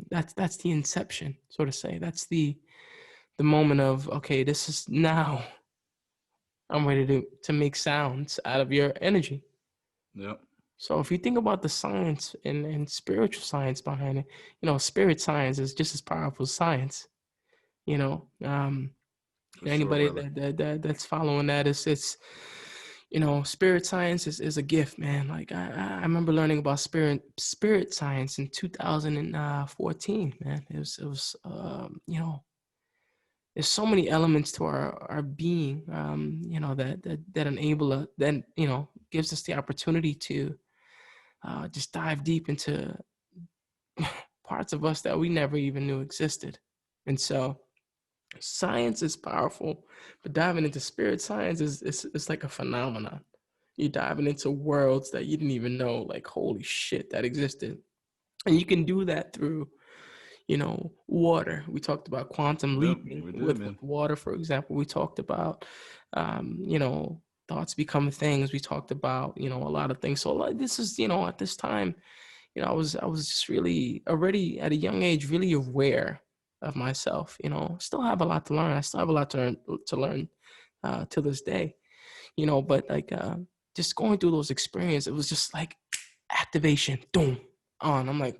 That's the inception, so to say. That's the moment of, okay, this is now I'm ready to make sounds out of your energy. Yep. So if you think about the science and spiritual science behind it, spirit science is just as powerful as science. Anybody that's following that it's spirit science is a gift, man. Like I remember learning about spirit science in 2014, man. It was there's so many elements to our being, that enable us, that gives us the opportunity to just dive deep into parts of us that we never even knew existed. And so science is powerful, but diving into spirit science is like a phenomenon. You're diving into worlds that you didn't even know, like, holy shit, that existed. And you can do that through, water. We talked about quantum leaping with water, for example. We talked about, thoughts become things. We talked about, a lot of things. So this is, at this time, I was just really already at a young age, really aware of myself. Still have a lot to learn. I still have a lot to learn to this day. But like just going through those experiences, it was just like activation, boom, on. I'm like,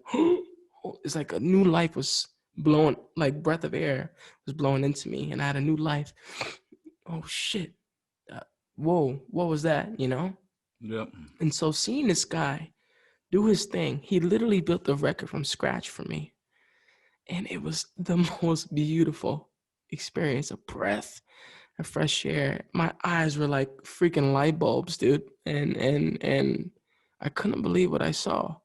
it's like a new life was blowing, like breath of air was blowing into me, and I had a new life. Oh shit! Whoa, what was that? Yep. And so seeing this guy do his thing, he literally built the record from scratch for me, and it was the most beautiful experience. A breath of fresh air. My eyes were like freaking light bulbs, dude, and I couldn't believe what I saw.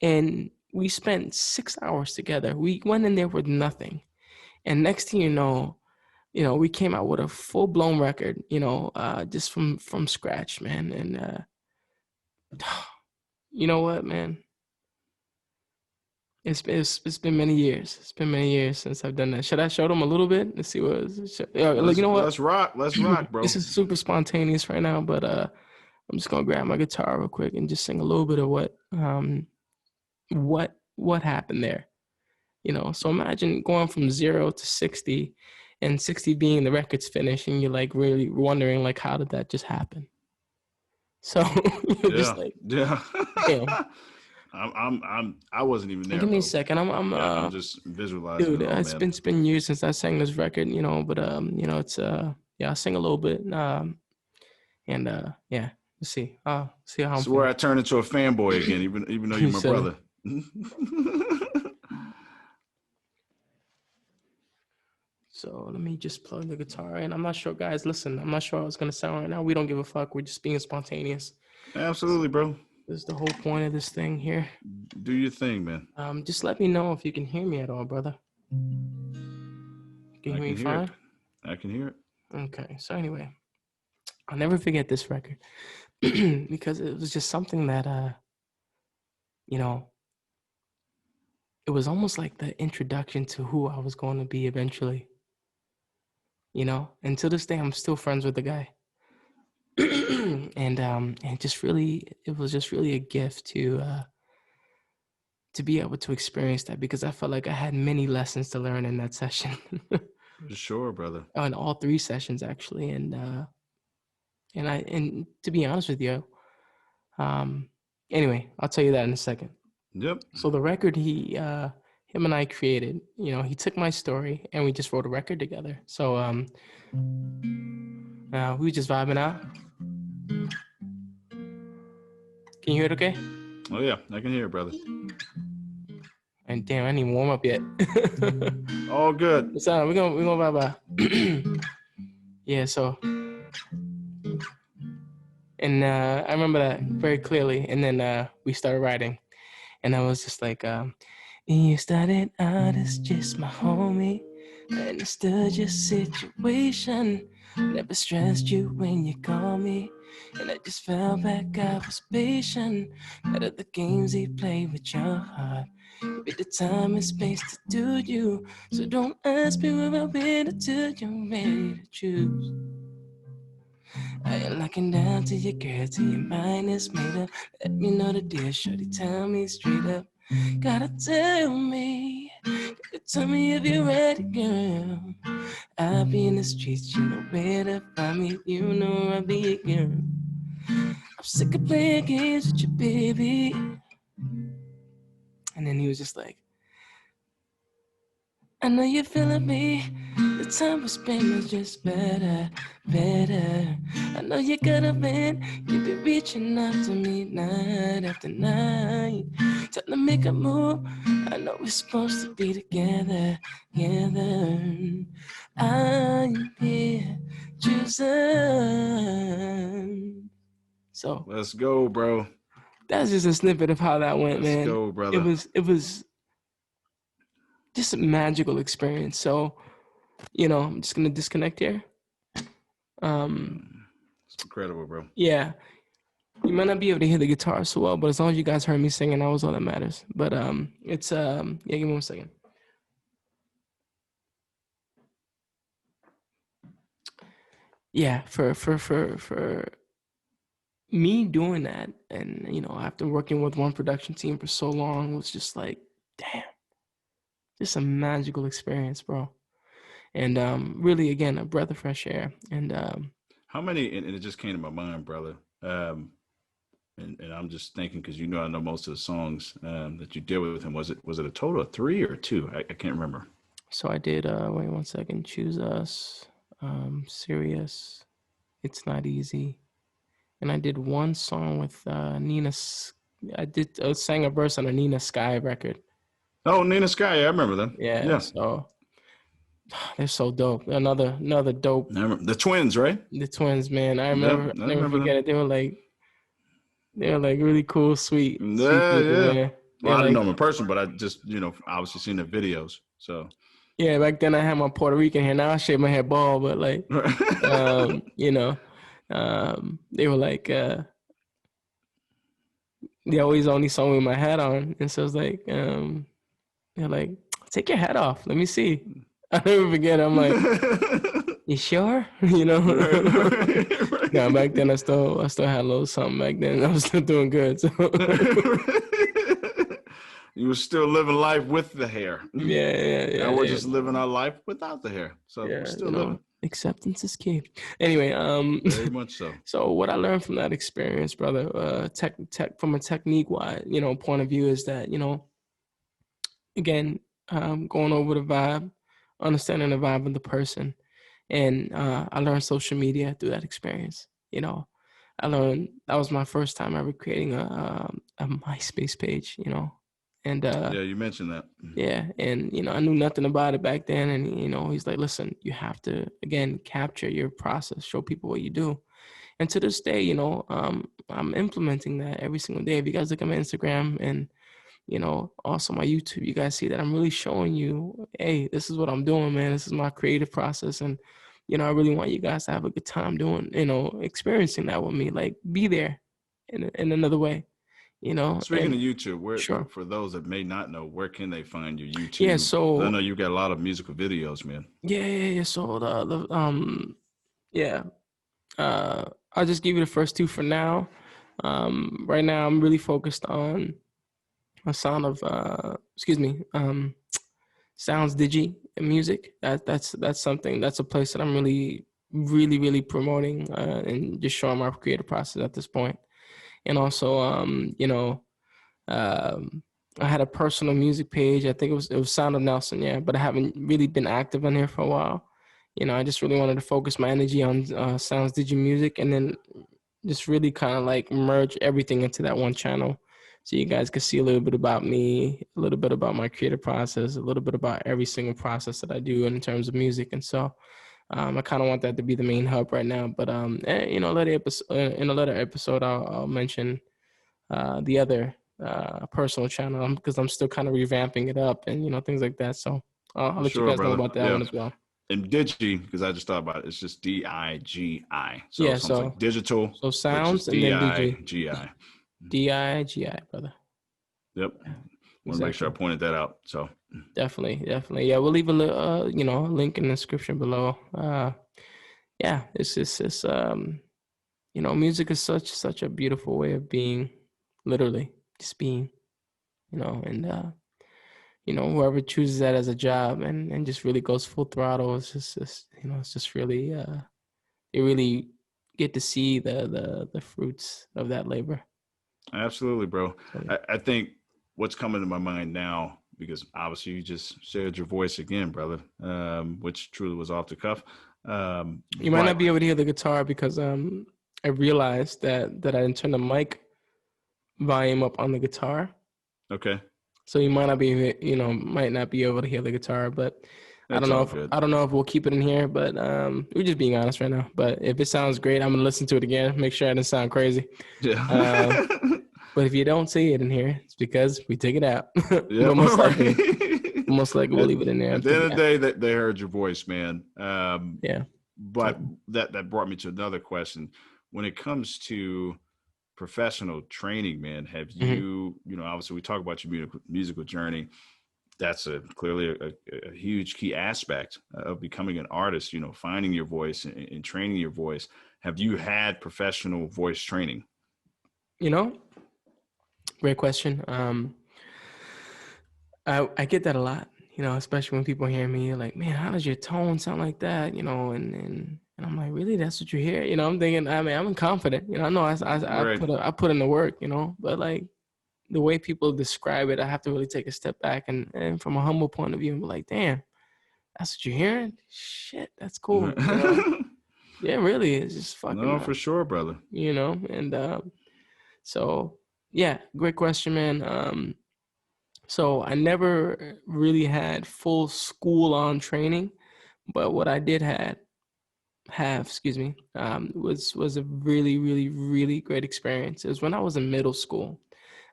And we spent 6 hours together. We went in there with nothing, and next thing you know, we came out with a full-blown record, just from scratch, man. And you know what, man? It's been many years. It's been many years since I've done that. Should I show them a little bit? Let's see what. You know what? Let's rock. Let's rock, bro. This is super spontaneous right now, but I'm just gonna grab my guitar real quick and just sing a little bit of what happened there. So imagine going from 0 to 60, and 60 being the record's finish, and you're like really wondering, like, how did that just happen? So you're just like, damn. I wasn't even there. Give me a second. I'm just visualizing. Dude, it's been years since I sang this record, but it's I'll sing a little bit. And yeah, let's see. See how I'm where I turn into a fanboy again, even though you're my brother. So let me just plug the guitar in. I'm not sure, guys. Listen, I'm not sure how it's gonna sound right now. We don't give a fuck. We're just being spontaneous. Absolutely, bro. This is the whole point of this thing here. Do your thing, man. Just let me know if you can hear me at all, brother. Can you hear me fine? I can hear it. Okay. So anyway, I'll never forget this record because it was just something that it was almost like the introduction to who I was going to be eventually. And to this day, I'm still friends with the guy. and just really, it was just really a gift to be able to experience that, because I felt like I had many lessons to learn in that session. For sure, brother. In all 3 sessions actually, and to be honest with you, anyway, I'll tell you that in a second. Yep. So the record him and I created, he took my story and we just wrote a record together. So we were just vibing out. Can you hear it okay? Oh yeah, I can hear it, brother. And damn, I didn't even warm up yet. All good. So we're gonna vibe out. Yeah, so and I remember that very clearly. And then we started writing, and I was just like, you started out as just my homie. I understood your situation. Never stressed you when you called me. And I just fell back, I was patient. Out of the games he played with your heart. Give it the time and space to do you. So don't ask me where I've been until you're ready to choose. I ain't locking down to your girl till your mind is made up. Let me know the deal, shorty, tell me straight up. Gotta tell me if you're ready, girl. I'll be in the streets, you know where to find me. You know I'll be a girl. I'm sick of playing games with you, baby. And then he was just like, I know you're feeling me. The time we spent was just better. I know you got a man. You've been reaching out to me night after night. Time to make a move. I know we're supposed to be together. I'm here, choosing. So let's go, bro. That's just a snippet of how that went, man. Let's go, brother. It was just a magical experience. So, I'm just gonna disconnect here. It's incredible, bro. Yeah. You might not be able to hear the guitar so well, but as long as you guys heard me singing, that was all that matters. But it's yeah, give me 1 second. Yeah, for me doing that, and after working with one production team for so long, was just like, damn, just a magical experience, bro. And really, again, a breath of fresh air. And how many? And it just came to my mind, brother. And I'm just thinking, because I know most of the songs that you did with him. Was it a total of 3 or 2? I can't remember. So I did. Wait 1 second. Choose Us, Serious, It's Not Easy, and I did one song with Nina. I sang a verse on a Nina Sky record. Oh, Nina Sky, I remember them. Yeah. So they're so dope. Another dope. The twins, right? The twins, man. I remember. Never forget it. They were like really cool, sweet people, man. Well, I didn't know them in person, but I just, obviously seen the videos. So yeah, back then I had my Puerto Rican hair. Now I shave my head bald, but like, they were like, they always only saw me with my hat on, and so it's like, they're like, take your hat off, let me see. I never forget. I'm like, you sure? No, back then I still had a little something back then. I was still doing good. So. You were still living life with the hair. Yeah. Now we're just living our life without the hair. So we're still living. Acceptance is key. Anyway, very much so. So what I learned from that experience, brother, tech from a technique wise, point of view, is that, again, going over the vibe, understanding the vibe of the person. And I learned social media through that experience. I learned that was my first time ever creating a MySpace page, and yeah, you mentioned that. Yeah, and I knew nothing about it back then, and he's like, listen, you have to, again, capture your process, show people what you do. And to this day, I'm implementing that every single day. If you guys look at my Instagram and also my YouTube, you guys see that I'm really showing you, hey, this is what I'm doing, man. This is my creative process, and I really want you guys to have a good time doing, experiencing that with me. Like, be there in another way. Speaking of YouTube, for those that may not know, where can they find your YouTube? Yeah, so I know you've got a lot of musical videos, man. Yeah. So I'll just give you the first two for now. Right now, I'm really focused on a sound of, Sounds Digi music. That's something. That's a place that I'm really, really, really promoting and just showing my creative process at this point. And also, I had a personal music page. I think it was Sound of Nelson, yeah. But I haven't really been active on here for a while. I just really wanted to focus my energy on Sounds Digi music, and then just really kind of like merge everything into that one channel, so you guys can see a little bit about me, a little bit about my creative process, a little bit about every single process that I do in terms of music. And so I kind of want that to be the main hub right now. But in a later episode, I'll mention the other personal channel, because I'm still kind of revamping it up and things like that. So I'll let you guys know about that one as well. And Digi, because I just thought about it, it's just D-I-G-I. So yeah, it sounds like digital. So sounds and then Digi. D-I-G-I. D-I-G-I, brother. Yep. Yeah, want to make sure I pointed that out. So definitely. Yeah, we'll leave a link in the description below. It's music is such a beautiful way of being, literally just being, and whoever chooses that as a job and just really goes full throttle, it's just really you really get to see the fruits of that labor. Absolutely, bro. I think what's coming to my mind now, because obviously you just shared your voice again, brother, which truly was off the cuff. You might not be able to hear the guitar because I realized that I didn't turn the mic volume up on the guitar. Okay. So you might not be able to hear the guitar, but I don't know if we'll keep it in here, but we're just being honest right now. But if it sounds great, I'm gonna listen to it again, make sure I didn't sound crazy. Yeah. But if you don't see it in here, it's because we took it out. Yeah, most likely we'll leave it in there. At the end of the day, they heard your voice, man. Yeah. But that brought me to another question. When it comes to professional training, man, have you, obviously we talk about your musical journey. That's clearly a huge key aspect of becoming an artist, finding your voice and training your voice. Have you had professional voice training? Great question. I get that a lot, especially when people hear me like, man, how does your tone sound like that? And I'm like, really? That's what you hear? I'm thinking, I'm confident, I know I put in the work, but like the way people describe it, I have to really take a step back and from a humble point of view, and be like, damn, that's what you're hearing? Shit, that's cool. Yeah, really. It's just fucking. No, for sure, brother. And so yeah, great question, man. So I never really had full school on training, but what I did have, was a really, really, really great experience. It was when I was in middle school.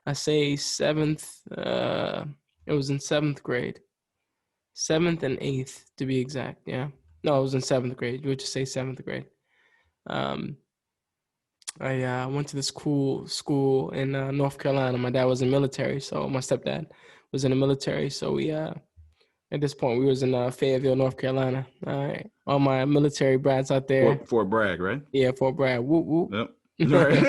I say seventh, it was in seventh grade, 7th and 8th to be exact. Yeah. No, it was in 7th grade. You would just say 7th grade. I went to this cool school in North Carolina. My dad was in the military, so my stepdad was in the military. So we, at this point, we was in Fayetteville, North Carolina. All right, all my military brats out there. Fort Bragg, right? Yeah, Fort Bragg. Whoop whoop. Yep. Right.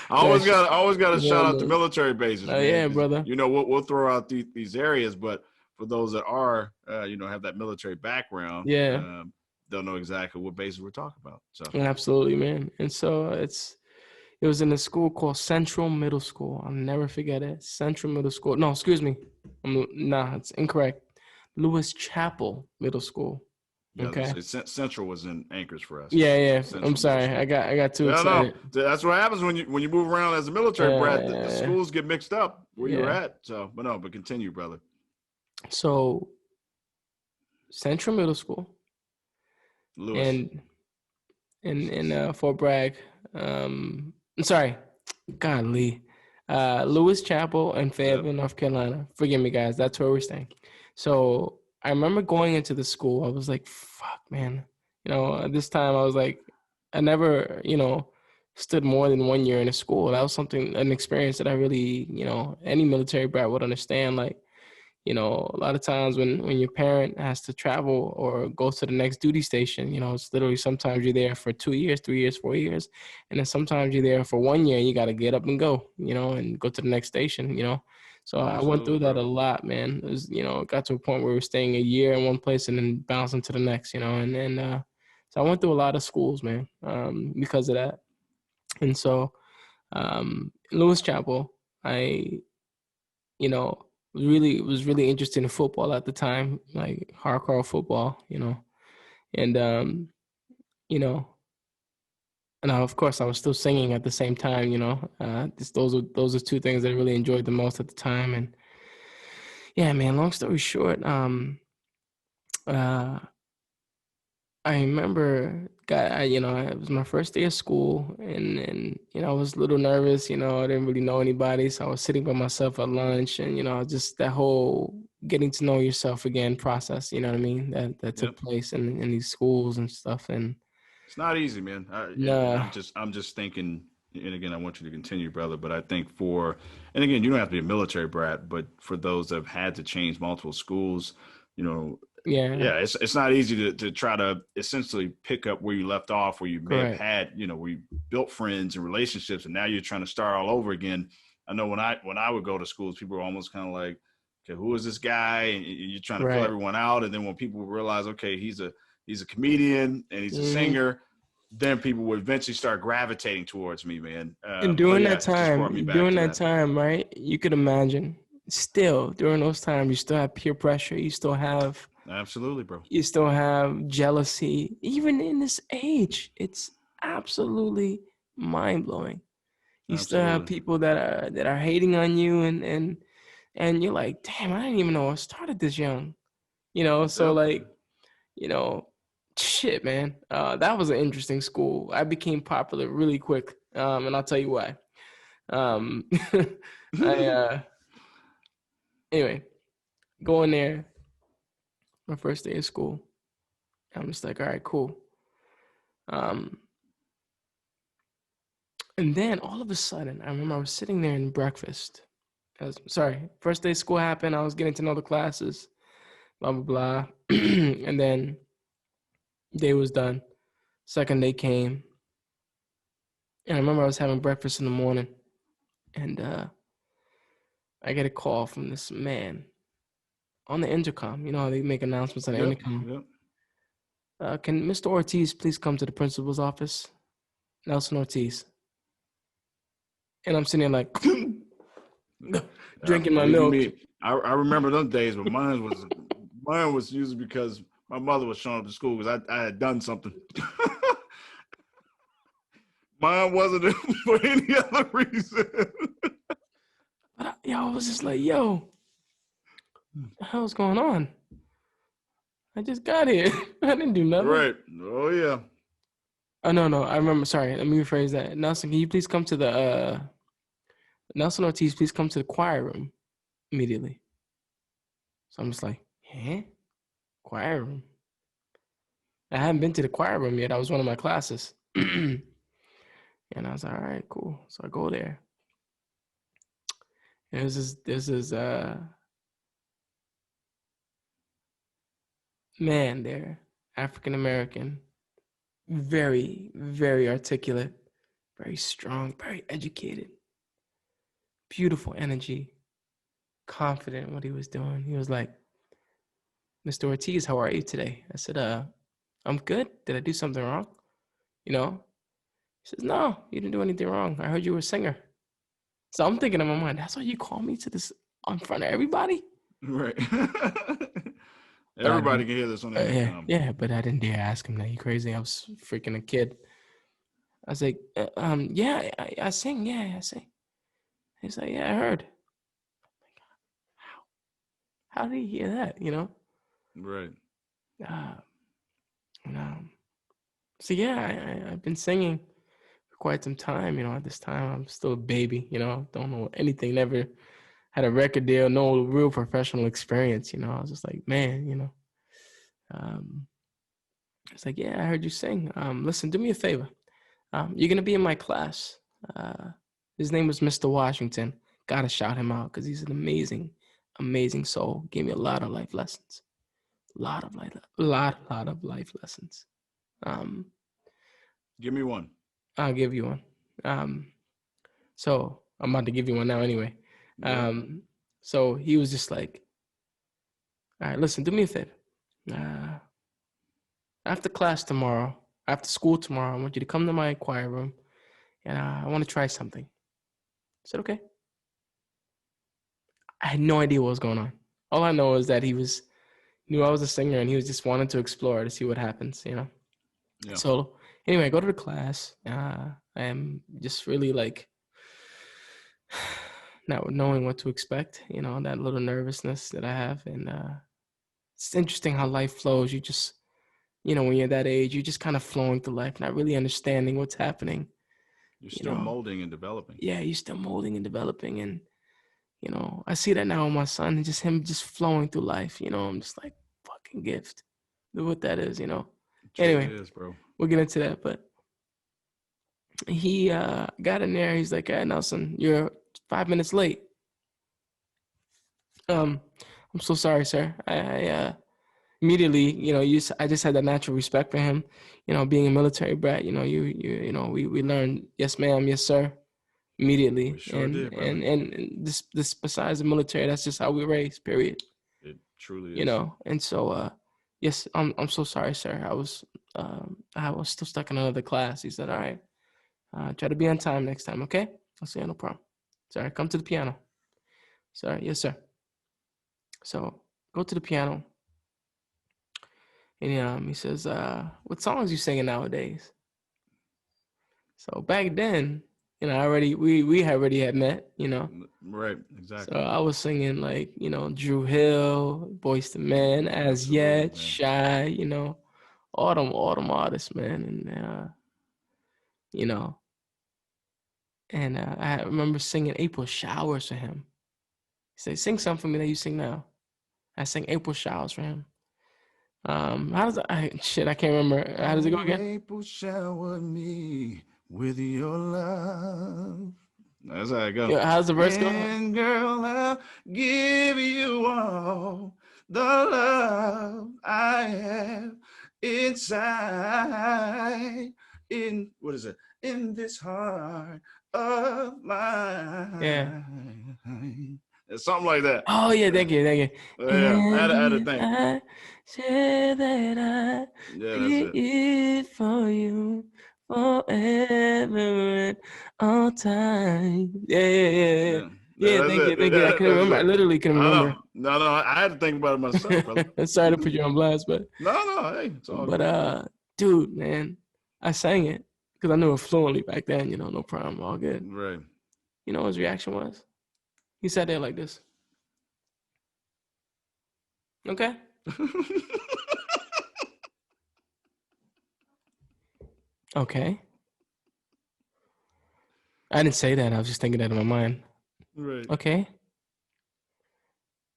I always got to shout out the military bases. Oh yeah, brother. We'll throw out these areas, but for those that are have that military background, yeah. They'll know exactly what bases we're talking about. So absolutely, man. And so it was in a school called Central Middle School. I'll never forget it. Central Middle School. No, excuse me. It's incorrect. Lewis Chapel Middle School. Yeah, okay. Central was in Anchorage for us. Yeah. I'm sorry. I got too excited. No. That's what happens when you move around as a military brat. The schools get mixed up where you're at. So, but continue, brother. So, Central Middle School. Lewis. And in Fort Bragg. I'm sorry. Godly. Lewis Chapel and Fayetteville, North Carolina. Forgive me, guys. That's where we're staying. So I remember going into the school. I was like, fuck, man. At this time I was like, I never, stood more than 1 year in a school. That was an experience that I really, any military brat would understand. Like, you know, a lot of times when your parent has to travel or go to the next duty station, you know, it's literally sometimes you're there for 2 years, 3 years, 4 years. And then sometimes you're there for 1 year and you got to get up and go, you know, and go to the next station, you know. So I went through that a lot, man. It was, you know, it got to a point where we were staying a year in one place and then bouncing to the next, you know. And then so I went through a lot of schools, man, because of that. And so Lewis Chapel, I, you know, was really interested in football at the time, like hardcore football, you know. And you know, and of course I was still singing at the same time, you know. Those are two things that I really enjoyed the most at the time. And yeah, man, long story short, uh I remember, you know, it was my first day of school, and you know, I was a little nervous. You know, I didn't really know anybody, so I was sitting by myself at lunch, and you know, just that whole getting to know yourself again process. You know what I mean? That took place in these schools and stuff, and it's not easy, man. And I'm just thinking. And again, I want you to continue, brother. But I think and again, you don't have to be a military brat, but for those that have had to change multiple schools, you know, yeah, it's not easy to try to essentially pick up where you left off, where you may have had, you know, where you built friends and relationships, and now you're trying to start all over again. I know when I would go to schools, people were almost kind of like, okay, who is this guy? And you're trying to fill everyone out, and then when people realize, okay, he's a comedian and he's a singer, then people would eventually start gravitating towards me, man. And during that time, right, you could imagine still during those times, you still have peer pressure. You still have absolutely, bro. You still have jealousy. Even in this age, it's absolutely mind blowing. You still have people that are hating on you, and you're like, damn, I didn't even know I started this young. You know, so like, you know, shit, man. That was an interesting school. I became popular really quick, and I'll tell you why. Anyway, going there, my first day of school. I'm just like, all right, cool. And then all of a sudden, I remember I was sitting there in breakfast. First day of school happened. I was getting to know the classes, blah, blah, blah. And then day was done. Second day came. And I remember I was having breakfast in the morning. And I get a call from this man on the intercom. You know how they make announcements on the intercom. Can Mr. Ortiz please come to the principal's office? Nelson Ortiz. And I'm sitting there like drinking my milk. I remember those days, but mine was usually because my mother was showing up to school because I had done something. Mine wasn't for any other reason. But I was just like, yo, what the hell's going on? I just got here. I didn't do nothing. Right. Oh, yeah. Oh, no. I remember. Sorry. Let me rephrase that. Nelson, can you please come to the Nelson Ortiz, please come to the choir room immediately. So I'm just like, choir room? I hadn't been to the choir room yet. That was one of my classes. And I was like, all right, cool. So I go there. And this is man there, African-American, very, very articulate, very strong, very educated, beautiful energy, confident in what he was doing. He was like, Mr. Ortiz, how are you today? I said, I'm good. Did I do something wrong? You know? He says, no, you didn't do anything wrong. I heard you were a singer. So I'm thinking in my mind, that's why you call me to this in front of everybody? Right. Everybody can hear this on the intercom. Yeah, but I didn't dare ask him that. You crazy? I was freaking a kid. I was like, yeah, I sing. Yeah, I sing. He's like, yeah, I heard. Oh my God. How did he hear that, you know? Right. So yeah, I've been singing for quite some time. You know, at this time I'm still a baby. You know, don't know anything. Never had a record deal. No real professional experience. You know, I was just like, man. You know, it's like, yeah, I heard you sing. Listen, do me a favor. You're gonna be in my class. His name was Mr. Washington. Gotta shout him out because he's an amazing, amazing soul. Gave me a lot of life lessons. A lot of life lessons. Give me one. I'll give you one. So I'm about to give you one now anyway. So he was just like, all right, listen, do me a favor. After class tomorrow, after school tomorrow, I want you to come to my choir room, and I want to try something. I said, okay. I had no idea what was going on. All I know is that he knew I was a singer, and he was just wanting to explore to see what happens, you know? Yeah. So anyway, I go to the class. I'm just really like not knowing what to expect, you know, that little nervousness that I have. And it's interesting how life flows. You just, you know, when you're that age, you're just kind of flowing through life, not really understanding what's happening. You're still molding and developing. Yeah, you're still molding and developing. And, you know, I see that now with my son, and just him just flowing through life. You know, I'm just like, fucking gift. Look what that is, you know. Anyway, is, bro. We'll get into that. But he got in there. He's like, hey, Nelson, you're 5 minutes late. I'm so sorry, sir. I immediately, you know, I just had that natural respect for him. You know, being a military brat, you know, you know, we learned yes, ma'am, yes, sir, immediately. We sure did, brother. And this besides the military, that's just how we raised. Period. It truly is. You know, and so yes, I'm so sorry, sir. I was still stuck in another class. He said, all right, try to be on time next time, okay? I said, no problem. Sorry, come to the piano. Sorry, yes, sir. So go to the piano. And he says, what songs you singing nowadays? So back then, you know, we already had met, you know. Right, exactly. So I was singing like, you know, Drew Hill, Boyz II Men, As Yet, man. Shy, you know, all them artists, man. And you know, and I remember singing April Showers for him. He said, sing something for me that you sing now. I sang April Showers for him. How does I can't remember. How does it go again? April shower me with your love. That's how it goes. Yeah, how's the verse go? And girl, I'll give you all the love I have inside. In what is it? In this heart of mine. Yeah. Something like that. Oh yeah, thank you. Yeah, I had a thing. I said that I it for you forever and all time. Yeah. Thank you. I couldn't remember. I literally couldn't remember. No, I had to think about it myself, brother. Sorry to put you on blast, but no, hey, it's all good. But dude, man, I sang it because I knew it fluently back then. You know, no problem, all good. Right. You know what his reaction was? He sat there like this. Okay. Okay. I didn't say that. I was just thinking that in my mind. Right. Okay.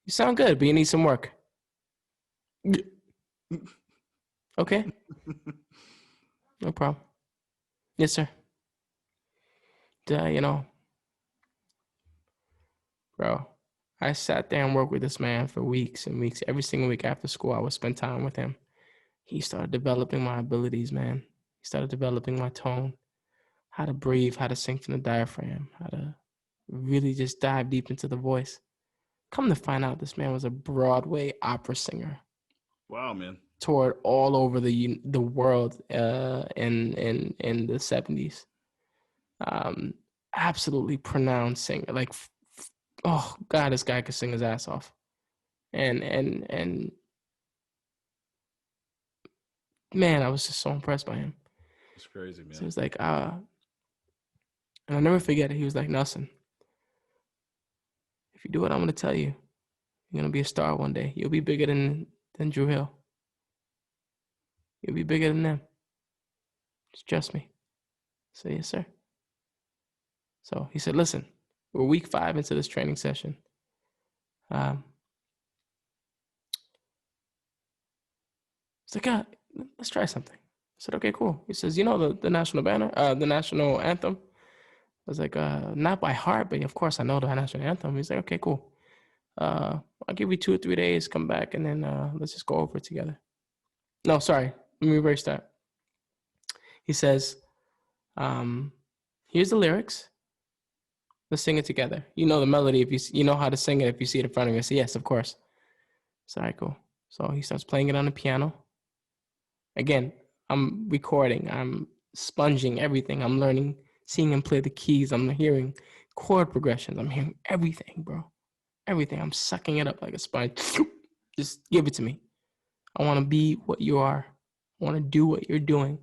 You sound good, but you need some work. Okay. No problem. Yes, sir. You know, bro, I sat there and worked with this man for weeks and weeks. Every single week after school, I would spend time with him. He started developing my abilities, man. He started developing my tone, how to breathe, how to sing from the diaphragm, how to really just dive deep into the voice. Come to find out, this man was a Broadway opera singer. Wow, man. Toured all over the world in the 70s. Absolutely pronounced singer. Like, oh God, this guy could sing his ass off. And man, I was just so impressed by him. It's crazy, man. So he was like, and I'll never forget it. He was like, Nelson, if you do what I'm going to tell you, you're going to be a star one day. You'll be bigger than Drew Hill. You'll be bigger than them. Just trust me. I said, yes, sir. So he said, listen, we're week 5 into this training session. It's like, let's try something. I said, okay, cool. He says, you know the national banner, the national anthem? I was like, not by heart, but of course I know the national anthem. He's like, okay, cool. I'll give you 2 or 3 days, come back, and then let's just go over it together. No, sorry. Let me erase that. He says, here's the lyrics. Let's sing it together. You know the melody if you know how to sing it if you see it in front of you. I say, yes, of course. So, all right, cool. So he starts playing it on the piano. Again, I'm recording. I'm sponging everything. I'm learning, seeing him play the keys. I'm hearing chord progressions. I'm hearing everything, bro. Everything. I'm sucking it up like a sponge. Just give it to me. I want to be what you are. I want to do what you're doing.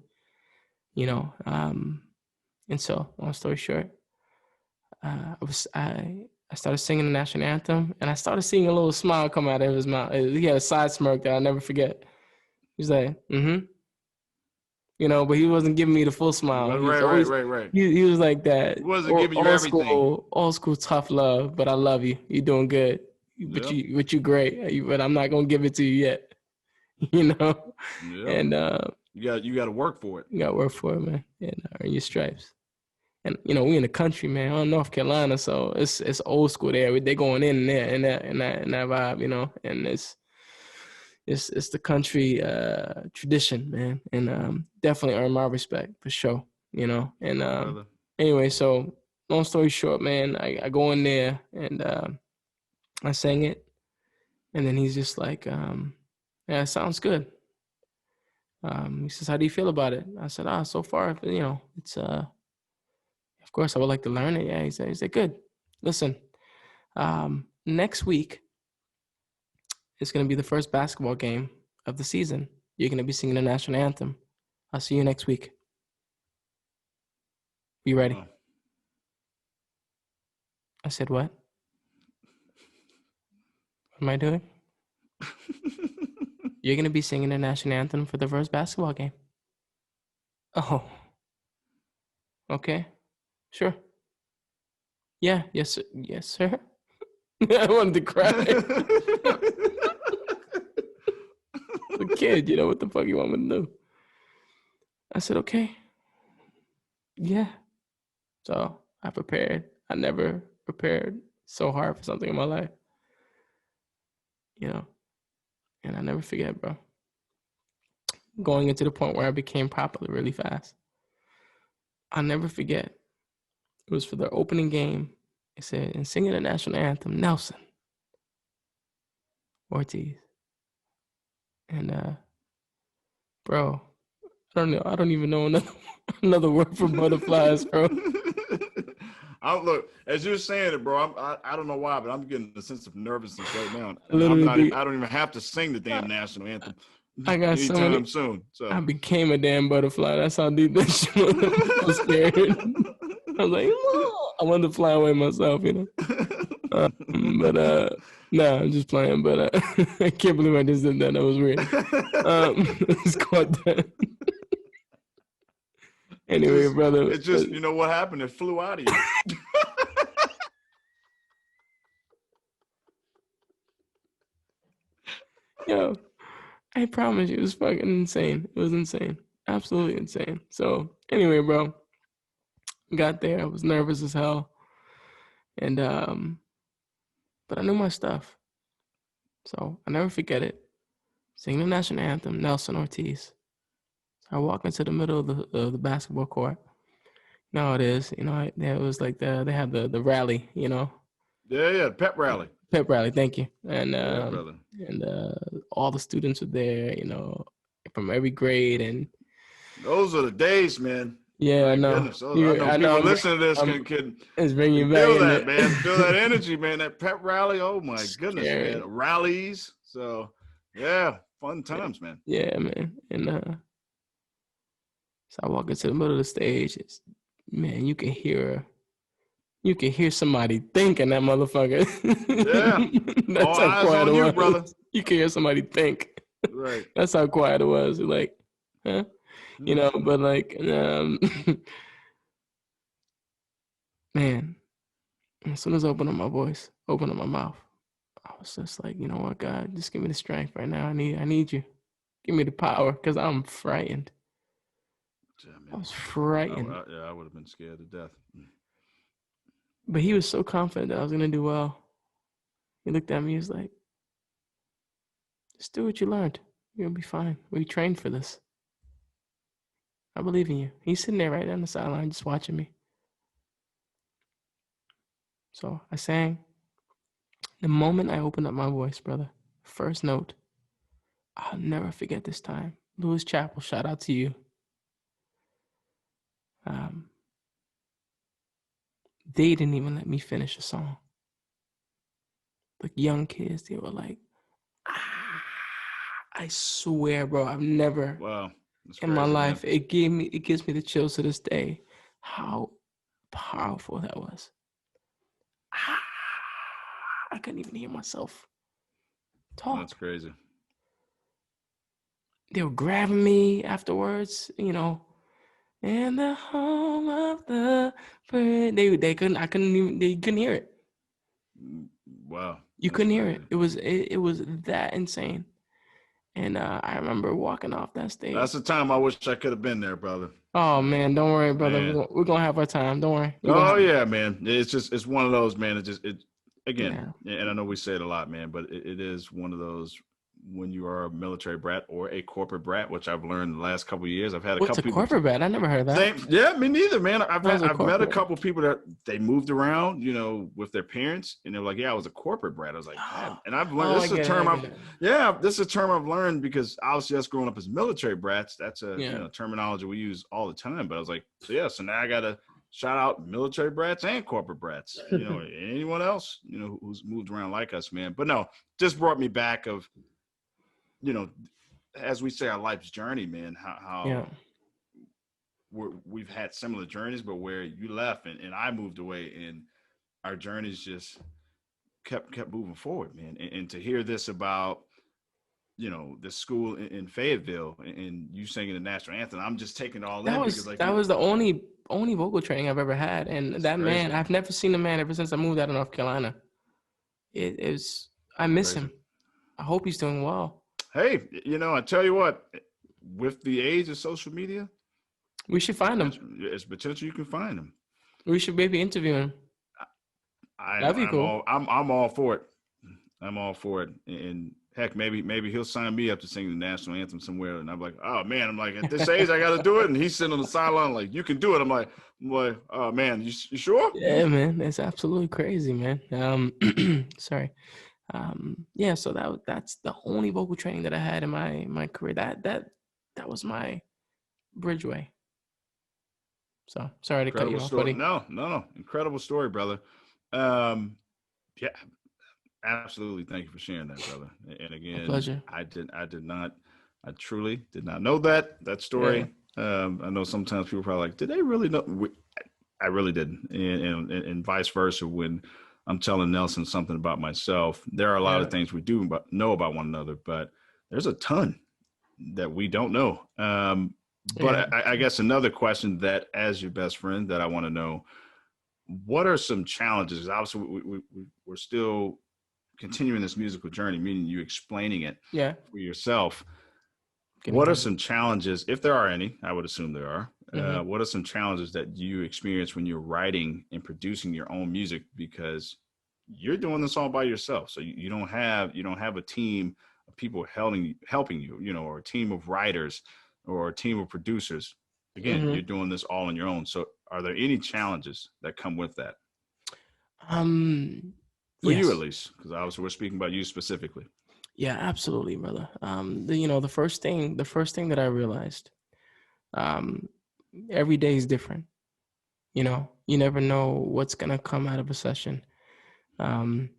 You know, and so, long story short, I started singing the national anthem, and I started seeing a little smile come out of his mouth. He had a side smirk that I'll never forget. He's like, you know, but he wasn't giving me the full smile. Right. He was like that. He wasn't giving you everything. Old school tough love, but I love you. You're doing good. But you great. But I'm not gonna give it to you yet. You know, and you got to work for it. You got to work for it, man, and earn your stripes. And you know, we in the country, man. I'm in North Carolina, so it's old school there. They going in there in that vibe, you know, and it's the country tradition, man, and definitely earn my respect for sure, you know. And anyway, so long story short, man, I go in there and I sang it, and then he's just like, yeah, it sounds good. He says, how do you feel about it? I said, so far, you know, it's of course I would like to learn it. Yeah, he said, good. Listen, next week is going to be the first basketball game of the season. You're going to be singing the national anthem. I'll see you next week. Be ready. I said, what? What am I doing? You're going to be singing the national anthem for the first basketball game. Oh. Okay. Sure. Yeah. Yes, sir. Yes, sir. I wanted to cry. The kid, you know, what the fuck you want me to do? I said, okay. Yeah. So I prepared. I never prepared so hard for something in my life. You know, and I never forget, bro. Going into the point where I became popular really fast. I'll never forget. It was for the opening game. It said, and singing the national anthem, Nelson Ortiz. And bro, I don't know. I don't even know another word for butterflies, bro. Look, as you're saying it, bro, I don't know why, but I'm getting a sense of nervousness right now. I don't even have to sing the damn national anthem. I got anytime soon. So I became a damn butterfly. That's how deep that shit was. I was scared. I was like, whoa. I wanted to fly away myself, you know. But no, I'm just playing. But I can't believe I just did that. That was weird. It's caught that. Anyway, brother. It's just, you know what happened? It flew out of you. Yo, I promise you, it was fucking insane. It was insane. Absolutely insane. So anyway, bro, got there. I was nervous as hell. And but I knew my stuff. So I never forget it. Sing the national anthem, Nelson Ortiz. So I walk into the middle of the basketball court. You know how it is. You know, it was like they had the rally, you know. Yeah, pep rally. Pep rally, thank you. And all the students were there, you know, from every grade. And those are the days, man. Yeah, I know. I know people listening to this can bring you back. Feel that, man. Feel that energy, man. That pep rally. Oh my goodness, man. Rallies. So yeah, fun times, man. Yeah, man. And so I walk into the middle of the stage. Man, you can hear somebody thinking that motherfucker. Yeah. That's all how quiet it was. You, brother. You can hear somebody think. Right. That's how quiet it was. Like, huh? You know, but like, man, as soon as I opened up my voice, opened up my mouth, I was just like, you know what, God, just give me the strength right now. I need you. Give me the power, because I'm frightened. Yeah, I was frightened. I would have been scared to death. But he was so confident that I was going to do well. He looked at me, he was like, Just do what you learned. You'll be fine. We trained for this. I believe in you. He's sitting there right on the sideline just watching me. So I sang. The moment I opened up my voice, brother, first note, I'll never forget this time. Lewis Chapel, shout out to you. They didn't even let me finish a song. The young kids, they were like, ah. I swear, bro, I've never in my life, man. It gives me the chills to this day. How powerful that was. I couldn't even hear myself talk. That's crazy. They were grabbing me afterwards, you know. In the home of the free. They couldn't hear it. Wow. You couldn't hear it. It was that insane. And I remember walking off that stage. That's the time I wish I could have been there, brother. Oh man, don't worry, brother. We're gonna have our time. Don't worry. Man. It's one of those, man. And I know we say it a lot, man, but it is one of those when you are a military brat or a corporate brat, which I've learned the last couple of years. I've had What's a corporate brat? I never heard of that. Yeah, me neither, man. I've met a couple of people that they moved around, you know, with their parents, and they're like, "Yeah, I was a corporate brat." I was like, and I've learned this is a term I've learned because obviously us growing up as military brats, that's a terminology we use all the time. But I was like, so now I gotta shout out military brats and corporate brats, you know, anyone else, you know, who's moved around like us, man. But no, just brought me back of, you know, as we say, our life's journey, man, how we've had similar journeys, but where you left and I moved away and our journeys just kept moving forward, man. And to hear this about, you know, the school in Fayetteville and you singing the national anthem, I'm just taking it all in. That was the only vocal training I've ever had. And that crazy. Man, I've never seen a man ever since I moved out of North Carolina. I miss him. I hope he's doing well. Hey, you know, I tell you what, with the age of social media, we should find him. It's potential you can find him. We should maybe interview him. That'd be cool. I'm all for it. I'm all for it. And heck, maybe he'll sign me up to sing the national anthem somewhere. And I'm like, oh man, at this age I got to do it. And he's sitting on the sideline like, you can do it. I'm like, oh man, you sure? Yeah, man, it's absolutely crazy, man. Sorry. So that's the only vocal training that I had in my career. That was my bridgeway. So sorry to cut you off, buddy. No, incredible story, brother. Yeah, absolutely. Thank you for sharing that, brother. And again, my pleasure. I truly did not know that story. Yeah. I know sometimes people are probably like, did they really know? I really didn't, and vice versa. When I'm telling Nelson something about myself, there are a lot of things we do know about one another, but there's a ton that we don't know. But I guess another question that, as your best friend, that I want to know, what are some challenges? Obviously, we're still continuing this musical journey, meaning you explaining it for yourself. What are some challenges, if there are any? I would assume there are. What are some challenges that you experience when you're writing and producing your own music? Because you're doing this all by yourself, so you don't have a team of people helping you, you know, or a team of writers or a team of producers. Again, you're doing this all on your own. So, are there any challenges that come with that? For you, at least, because obviously we're speaking about you specifically. Yeah, absolutely, brother. The first thing that I realized, every day is different. You know, you never know what's gonna come out of a session. There'll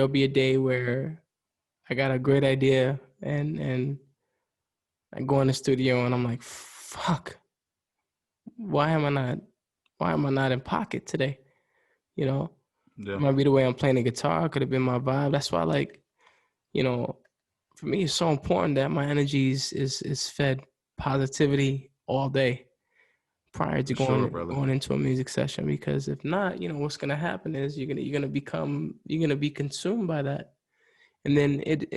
be a day where I got a great idea and I go in the studio and I'm like, fuck, why am I not in pocket today? You know, it might be the way I'm playing the guitar. Could have been my vibe. That's why, like, you know, for me, it's so important that my energy is fed positivity all day prior to going into a music session. Because if not, you know, what's gonna happen is you're gonna be consumed by that, and then it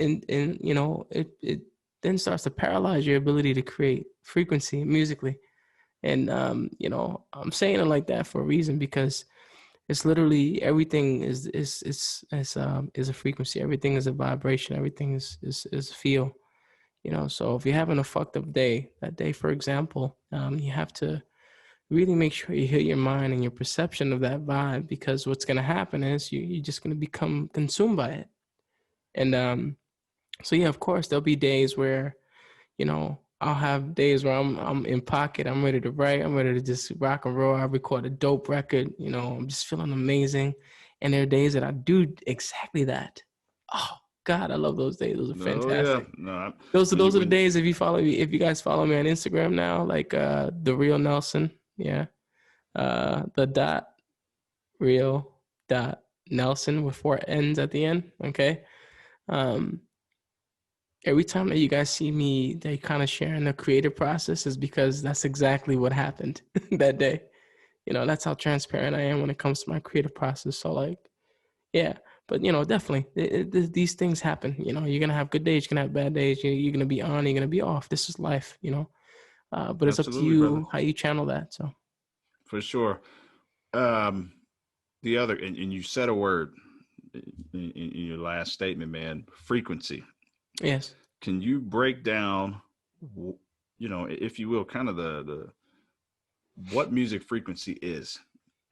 then starts to paralyze your ability to create frequency musically. And I'm saying it like that for a reason, because It's literally everything is a frequency. Everything is a vibration. Everything is feel. So if you're having a fucked up day, that day, for example, you have to really make sure you heal your mind and your perception of that vibe, because what's going to happen is you're just going to become consumed by it. And so yeah, of course, there'll be days where, I'll have days where I'm in pocket. I'm ready to write. I'm ready to just rock and roll. I record a dope record. I'm just feeling amazing. And there are days that I do exactly that. Oh God, I love those days. Those are fantastic. Oh yeah, no. Those are the days. If you guys follow me on Instagram now, like the real Nelson, yeah, the dot real dot Nelson with 4 N's at the end. Okay. Um, every time that you guys see me, they kind of sharing the creative process is because that's exactly what happened that day. That's how transparent I am when it comes to my creative process. So like, yeah, but definitely these things happen. You're going to have good days. You're going to have bad days. You're going to be on, you're going to be off. This is life, but it's up to you, brother, how you channel that. So for sure. The other, and you said a word in your last statement, man, frequency. Yes. Can you break down, if you will, kind of the what music frequency is?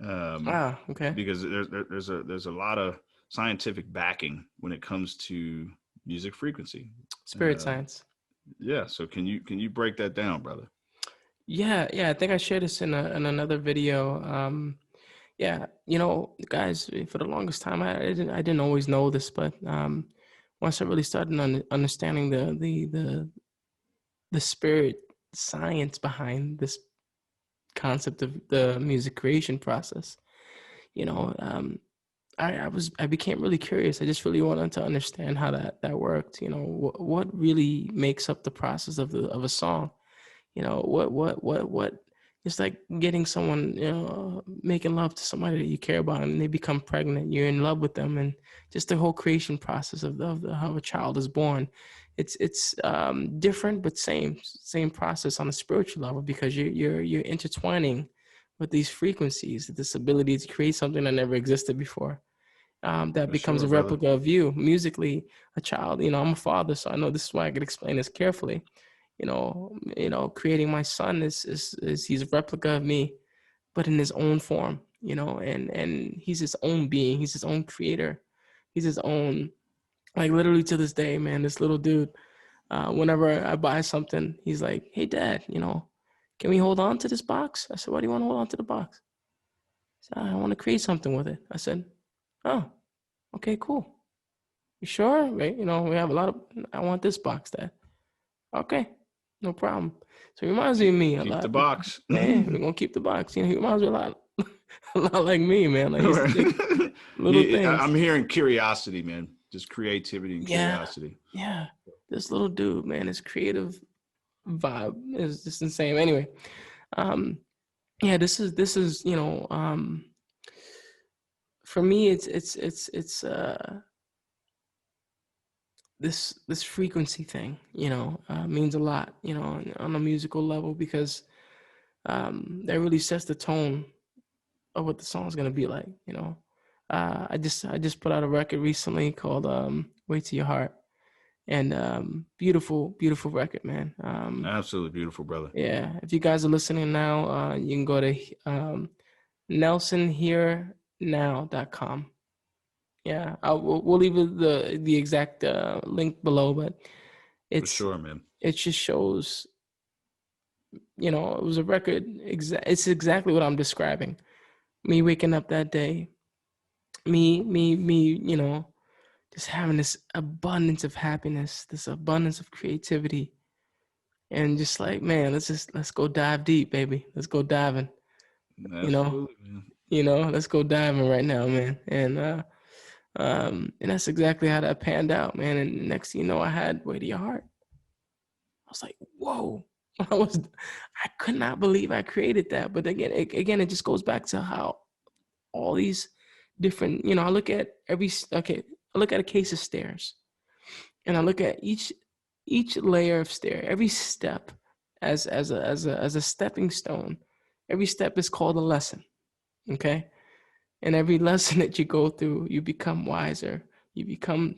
Okay. Because there's a lot of scientific backing when it comes to music frequency. Spirit science. Yeah. So can you break that down, brother? Yeah. I think I shared this in another video. Yeah, guys, for the longest time, I didn't always know this, but once I really started understanding the spirit science behind this concept of the music creation process, I became really curious. I just really wanted to understand how that worked. What really makes up the process of a song. What it's like getting someone, making love to somebody that you care about, and they become pregnant. You're in love with them, and just the whole creation process of how a child is born. It's different, but same process on a spiritual level, because you're intertwining with these frequencies, this ability to create something that never existed before. That becomes a replica of you musically. A child, I'm a father, so I know this is why I could explain this carefully. Creating my son is he's a replica of me, but in his own form, and he's his own being. He's his own creator. He's his own, like literally to this day, man, this little dude, whenever I buy something, he's like, "Hey dad, can we hold on to this box?" I said, "Why do you want to hold on to the box?" He said, "I want to create something with it." I said, "Oh, okay, cool. You sure? Right? We have a lot of, I want this box, dad." Okay, no problem. So he reminds me of me a lot. Keep the box. Yeah, we're gonna keep the box. He reminds me a lot like me, man. Like little things. I'm hearing curiosity, man. Just creativity and curiosity. Yeah. This little dude, man, his creative vibe is just insane. Anyway, yeah, this is for me, it's this frequency thing, means a lot, on a musical level, because that really sets the tone of what the song's gonna be like. I just put out a record recently called "Way to Your Heart," and beautiful record, man. Absolutely beautiful, brother. Yeah, if you guys are listening now, you can go to NelsonHereNow.com. Yeah, we'll leave the exact link below, but it's for sure, man. It just shows, it was a record. It's exactly what I'm describing. Me waking up that day, me, just having this abundance of happiness, this abundance of creativity, and just like, man, let's go dive deep, baby. Let's go diving. Absolutely, man. Let's go diving right now, man. And that's exactly how that panned out, man. And next thing you know, I had "Way to Your Heart." I was like, whoa. I could not believe I created that. But again, it just goes back to how all these different, I look at I look at a case of stairs, and I look at each layer of stair, every step as a stepping stone. Every step is called a lesson. Okay. And every lesson that you go through, you become wiser. You become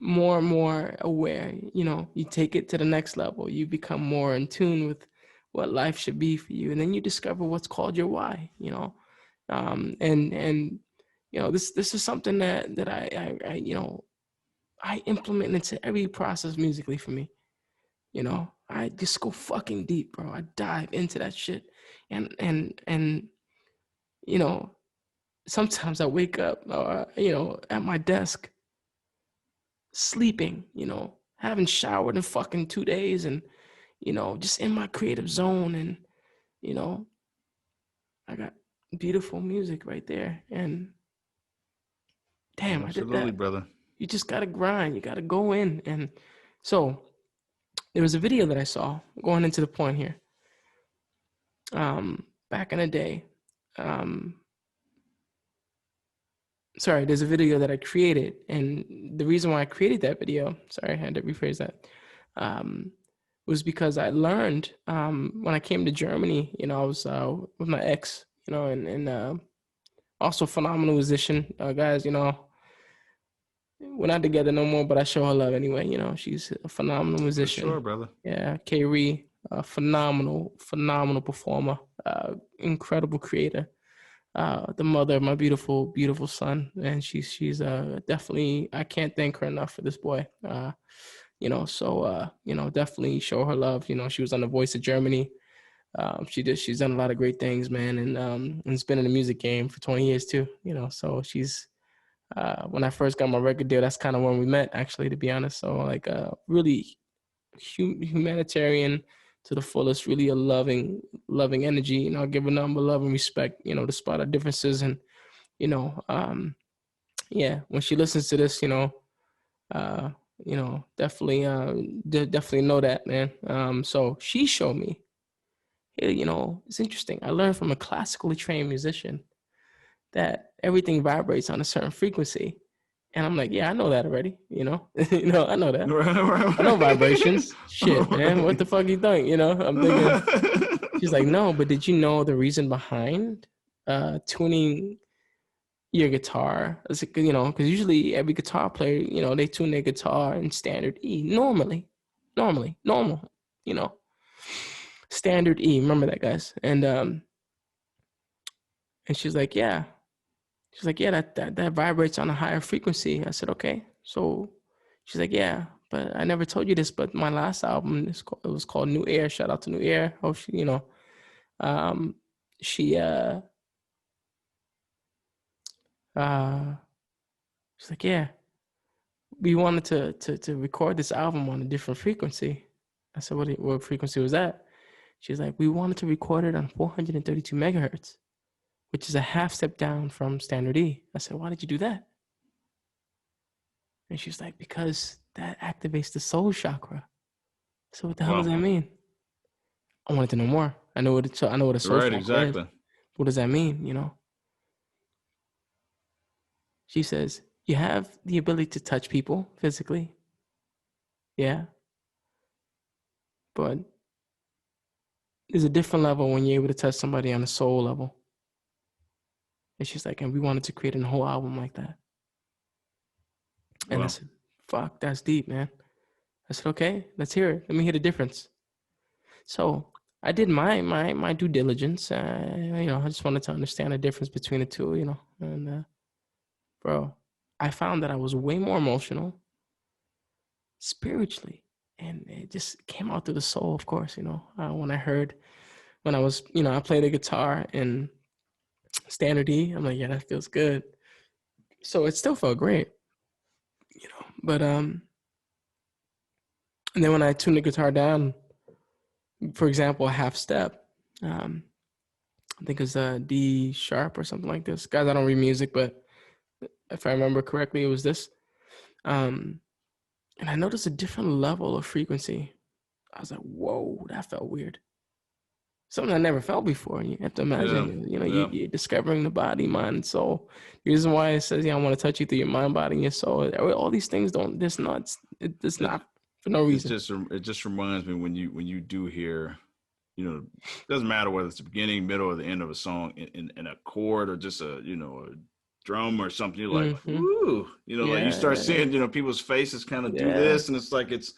more and more aware. You know, you take it to the next level. You become more in tune with what life should be for you. And then you discover what's called your why, you know. And you know, this is something that I you know, I implement into every process musically for me. You know, I just go fucking deep, bro. I dive into that shit. And you know, sometimes I wake up, you know, at my desk, sleeping, you know, haven't showered in fucking 2 days, and, you know, just in my creative zone. And, you know, I got beautiful music right there. And damn, I did Absolutely, that. brother. You just got to grind. You got to go in. And so there was a video that I saw, going into the point here. Back in the day, there's a video that I created, and the reason why I created that video, sorry, I had to rephrase that, was because I learned when I came to Germany, you know, I was with my ex, you know, and also phenomenal musician, guys, you know, we're not together no more, but I show her love anyway, you know, she's a phenomenal musician. For sure, brother. Yeah, K-Ree, phenomenal performer, incredible creator. The mother of my beautiful son, and she's definitely, I can't thank her enough for this boy. You know, so you know, definitely show her love. You know, she was on The Voice of Germany. She's done a lot of great things, man, and it's been in the music game for 20 years too. You know, so she's when I first got my record deal, that's kind of when we met, actually, to be honest. So like really humanitarian to the fullest, really a loving energy. You know, give a number, love and respect, you know, despite our differences. And, you know, yeah, when she listens to this, you know, definitely know that, man. So she showed me, hey, you know, it's interesting. I learned from a classically trained musician that everything vibrates on a certain frequency. And I'm like, yeah, I know that already. You know, I know that. I know vibrations. Shit, man. What the fuck you think? You know, I'm thinking. She's like, no, but did you know the reason behind tuning your guitar? It's, you know, because usually every guitar player, you know, they tune their guitar in standard E normal. You know, standard E. Remember that, guys. And she's like, yeah. She's like, yeah, that vibrates on a higher frequency. I said, okay. So she's like, yeah, but I never told you this, but my last album, it was called New Air. Shout out to New Air. Oh, she, you know, she's like, yeah, we wanted to record this album on a different frequency. I said, what frequency was that? She's like, we wanted to record it on 432 megahertz, which is a half step down from standard E. I said, why did you do that? And she's like, because that activates the soul chakra. So what the hell does that mean? I wanted to know more. I know what a soul chakra is. What does that mean, you know? She says, you have the ability to touch people physically. Yeah. But there's a different level when you're able to touch somebody on a soul level. And she's like, and we wanted to create a whole album like that. And I said, fuck, that's deep, man. I said, okay, let's hear it. Let me hear the difference. So I did my due diligence. You know, I just wanted to understand the difference between the two, you know. And bro, I found that I was way more emotional spiritually, and it just came out through the soul, of course, you know. When I was, you know, I played the guitar in standard E, I'm like, yeah, that feels good. So it still felt great, you know. But and then when I tuned the guitar down, for example, a half step, I think it's a D sharp or something like this. Guys, I don't read music, but if I remember correctly, it was this. And I noticed a different level of frequency. I was like, whoa, that felt weird. Something I never felt before. You have to imagine, you know, you're discovering the body, mind, and soul. The reason why it says, yeah, I want to touch you through your mind, body, and your soul. All these things it's not for no reason. It just reminds me when you do hear, doesn't matter whether it's the beginning, middle, or the end of a song in a chord or just a drum or something. You're like, ooh, like you start seeing, people's faces kind of do this, and it's like it's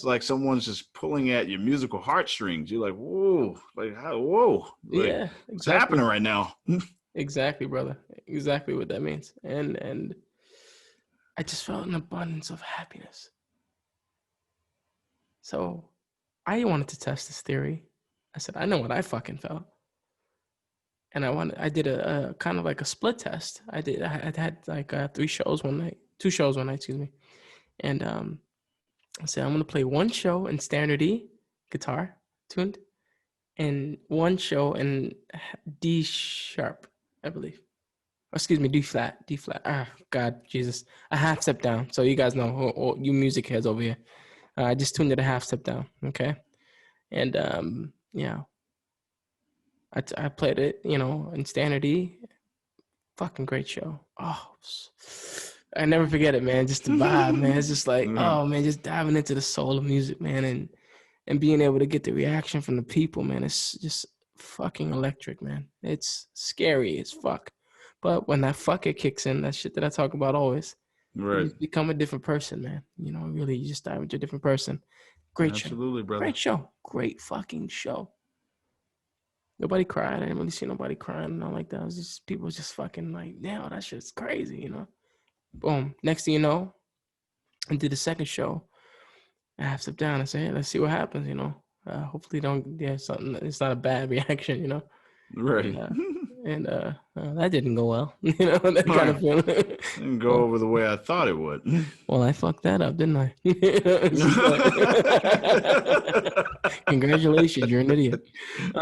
like someone's just pulling at your musical heartstrings. You're like, whoa, like how, whoa, like, exactly. What's happening right now? Exactly, brother. Exactly what that means. And I just felt an abundance of happiness. So I wanted to test this theory. I said, I know what I fucking felt. And I did a kind of like a split test. I had like 2 shows one night, excuse me. And I said, I'm going to play one show in standard E, guitar tuned, and one show in D sharp, I believe. Excuse me, D flat. Ah, God, Jesus. A half step down. So you guys know, you music heads over here. I just tuned it a half step down. Okay. And, I played it, in standard E. Fucking great show. Oh, I never forget it, man. Just the vibe, man. It's just like, oh, man, just diving into the soul of music, man. And being able to get the reaction from the people, man. It's just fucking electric, man. It's scary as fuck. But when that fucker kicks in, that shit that I talk about always, you become a different person, man. Really, you just dive into a different person. Great show. Absolutely, brother. Great show. Great fucking show. Nobody cried. I didn't really see nobody crying and all like that. It was just people just fucking like, damn, that shit's crazy, Boom. Next thing you know, I did the second show. I half step down and say, hey, let's see what happens, hopefully something. It's not a bad reaction, Right. And that didn't go well. That kind of feeling. Didn't go over the way I thought it would. Well, I fucked that up, didn't I? Congratulations, you're an idiot. You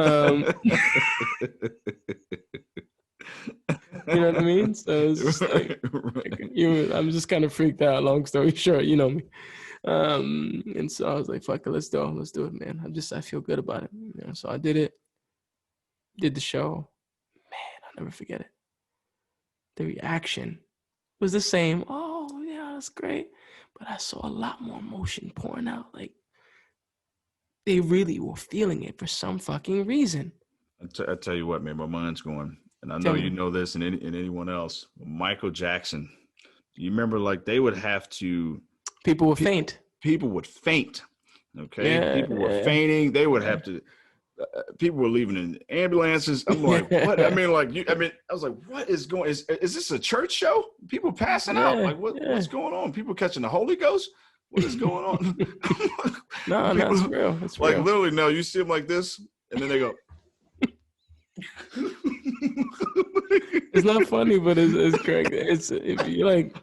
know what I mean? So it's just like, I'm just kind of freaked out. Long story short, you know me. And so I was like, fuck it, let's do it, man. I feel good about it. So I did it. Did the show. Man, I'll never forget it. The reaction was the same. Oh, yeah, that's great. But I saw a lot more emotion pouring out. Like, they really were feeling it for some fucking reason. I tell you what, man, my mind's going. And I know you know this and anyone else. Michael Jackson. You remember, like, they would have to... People would faint. People would faint. Okay? Yeah, people were fainting. They would have to... people were leaving in ambulances. I'm like, what? I was like, what is going? Is this a church show? People passing out? Like, what's going on? People catching the Holy Ghost? What is going on? No, it's real. It's like real. Literally, no. You see them like this, and then they go. It's not funny, but it's correct. If you like.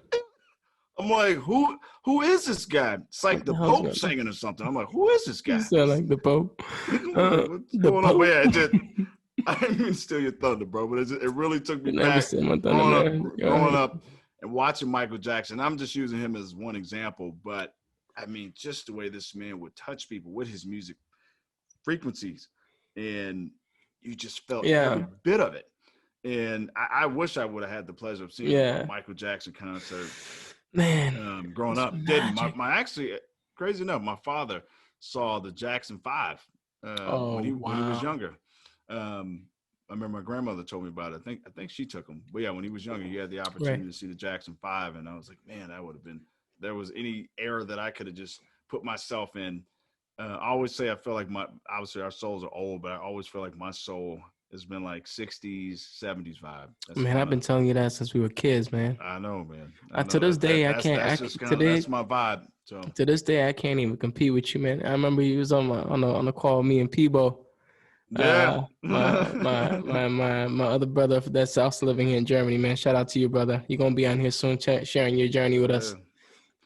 I'm like, who is this guy? It's like the Pope singing or something. I'm like, who is this guy? You sound like the Pope. What's going on? But yeah, I didn't mean to steal your thunder, bro, but it really took me back growing up and watching Michael Jackson. I'm just using him as one example, but I mean, just the way this man would touch people with his music frequencies, and you just felt every bit of it. And I wish I would have had the pleasure of seeing a Michael Jackson concert. Man, growing up, didn't my actually crazy enough, my father saw the Jackson 5 when he was younger. I remember my grandmother told me about it. I think she took him. But yeah, when he was younger, he had the opportunity to see the Jackson 5, and I was like, man, that would have been. There was any era that I could have just put myself in. I always say I feel like obviously our souls are old, but I always feel like my soul has been like 60s, 70s vibe. I've been telling you that since we were kids, man. I know, man. To this day, I can't. That's my vibe. So to this day, I can't even compete with you, man. I remember you was on the call with me and Peebo. Yeah. My other brother that's also living here in Germany, man. Shout out to you, brother. You're gonna be on here soon, sharing your journey with us.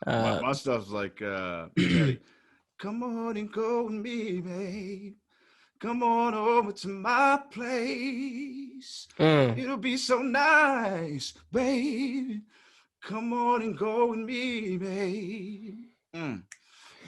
My stuff's like, come on and go with me, babe. Come on over to my place. It'll be so nice, babe. Come on and go with me, babe.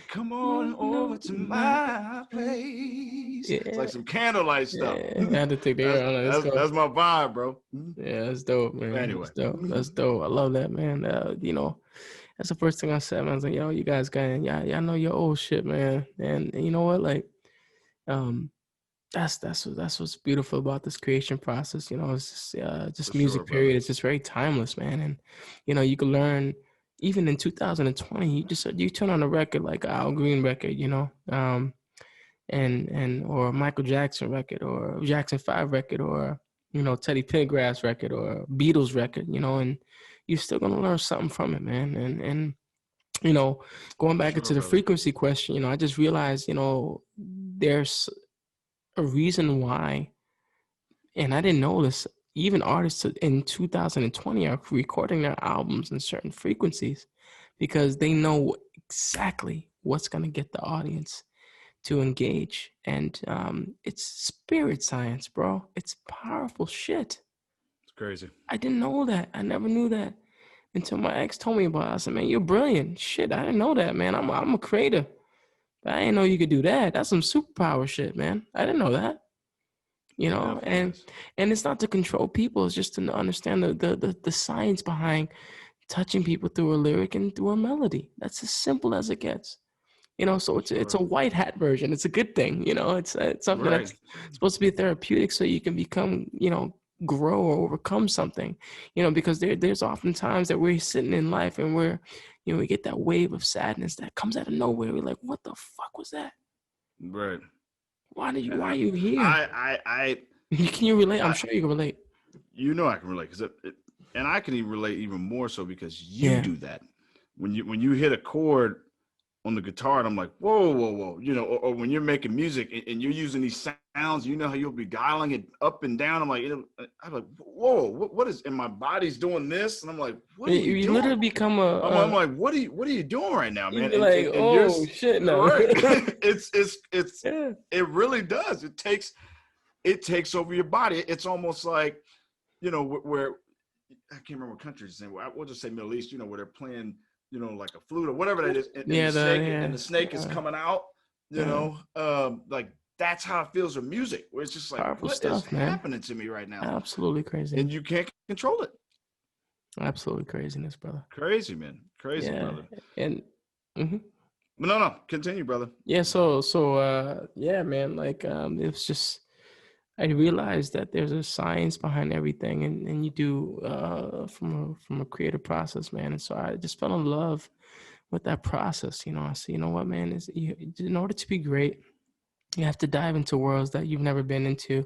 Come on over to my place. Yeah. It's like some candlelight stuff. Yeah, I had to take the air on it. That's my vibe, bro. Yeah, that's dope, man. Anyway. That's dope. I love that, man. That's the first thing I said, man. I was like, yo, you guys got y'all know your old shit, man. And you know what? Like, That's what's beautiful about this creation process. You know, it's just music. Sure, period. It's just very timeless, man. And you know, you can learn even in 2020. You turn on a record like Al Green record, you know, and or Michael Jackson record or Jackson 5 record or you know Teddy Pendergrass record or Beatles record, you know, and you're still gonna learn something from it, man. And you know, going back into the frequency question, you know, I just realized, you know, there's a reason why, and I didn't know this, even artists in 2020 are recording their albums in certain frequencies because they know exactly what's going to get the audience to engage. And it's spirit science, bro. It's powerful shit. It's crazy. I didn't know that. I never knew that until my ex told me about it. I said, man, you're brilliant. Shit, I didn't know that, man. I'm a creator. But I didn't know you could do that. That's some superpower shit, man. I didn't know that. You know, and it's not to control people. It's just to understand the science behind touching people through a lyric and through a melody. That's as simple as it gets. You know, so it's a white hat version. It's a good thing. You know, it's something that's supposed to be therapeutic, so you can become, you know, grow or overcome something. You know, because there's often times that we're sitting in life and we're, you know, we get that wave of sadness that comes out of nowhere. We're like, what the fuck was that? Right. Why are you here? Can you relate? I'm sure you can relate. You know I can relate because and I can even relate even more so because you do that when you hit a chord on the guitar and I'm like, whoa, you know, or when you're making music and you're using these sounds, you know how you'll be dialing it up and down. I'm like, whoa, what is? And my body's doing this, and I'm like, what are you doing? Literally become I'm like, what are you doing right now, man? You're like, oh shit, no. Right. It really does. It takes over your body. It's almost like, you know, where I can't remember what country it's in. We'll just say Middle East, you know, where they're playing, you know, like a flute or whatever that is, and the snake is coming out, you know, like that's how it feels with music, where it's just like, powerful what stuff, is happening to me right now? Absolutely crazy. And you can't control it. Absolutely craziness, brother. Crazy, man. Crazy, brother. And no, continue, brother. Yeah, so yeah, man, like it's just I realized that there's a science behind everything, and you do from a creative process, man. And so I just fell in love with that process. You know, I said, you know what, man, in order to be great, you have to dive into worlds that you've never been into,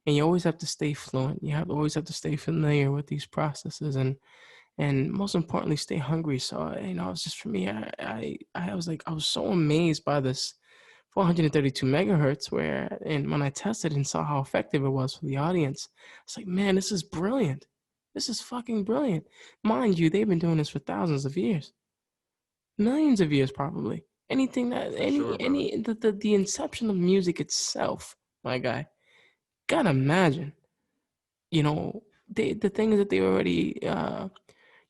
and you always have to stay fluent. You always have to stay familiar with these processes, and most importantly, stay hungry. So you know, it's just for me. I was so amazed by this 432 megahertz and when I tested and saw how effective it was for the audience, it's like, man, this is brilliant. This is fucking brilliant. Mind you, they've been doing this for thousands of years, millions of years, probably. Anything that the inception of music itself, my guy, gotta imagine, you know, the things that they already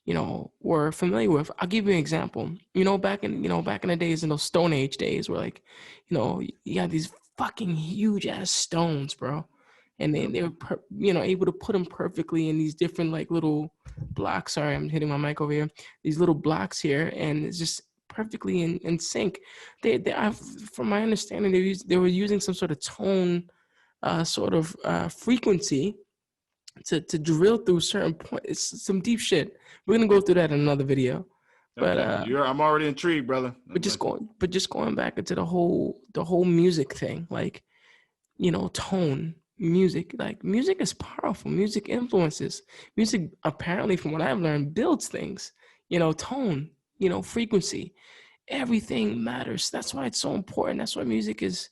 you know, were familiar with. I'll give you an example. You know, back in the days, in those Stone Age days, where like, you know, you had these fucking huge ass stones, bro, and they were you know, able to put them perfectly in these different like little blocks. Sorry, I'm hitting my mic over here. These little blocks here, and it's just perfectly in sync. From my understanding, they were using some sort of tone, frequency to drill through certain points. It's some deep shit. We're gonna go through that in another video. But I'm already intrigued, brother. But just going back into the whole music thing, like, you know, tone, music. Like, music is powerful. Music influences. Music, apparently, from what I've learned, builds things. You know, tone, you know, frequency. Everything matters. That's why it's so important. That's why music is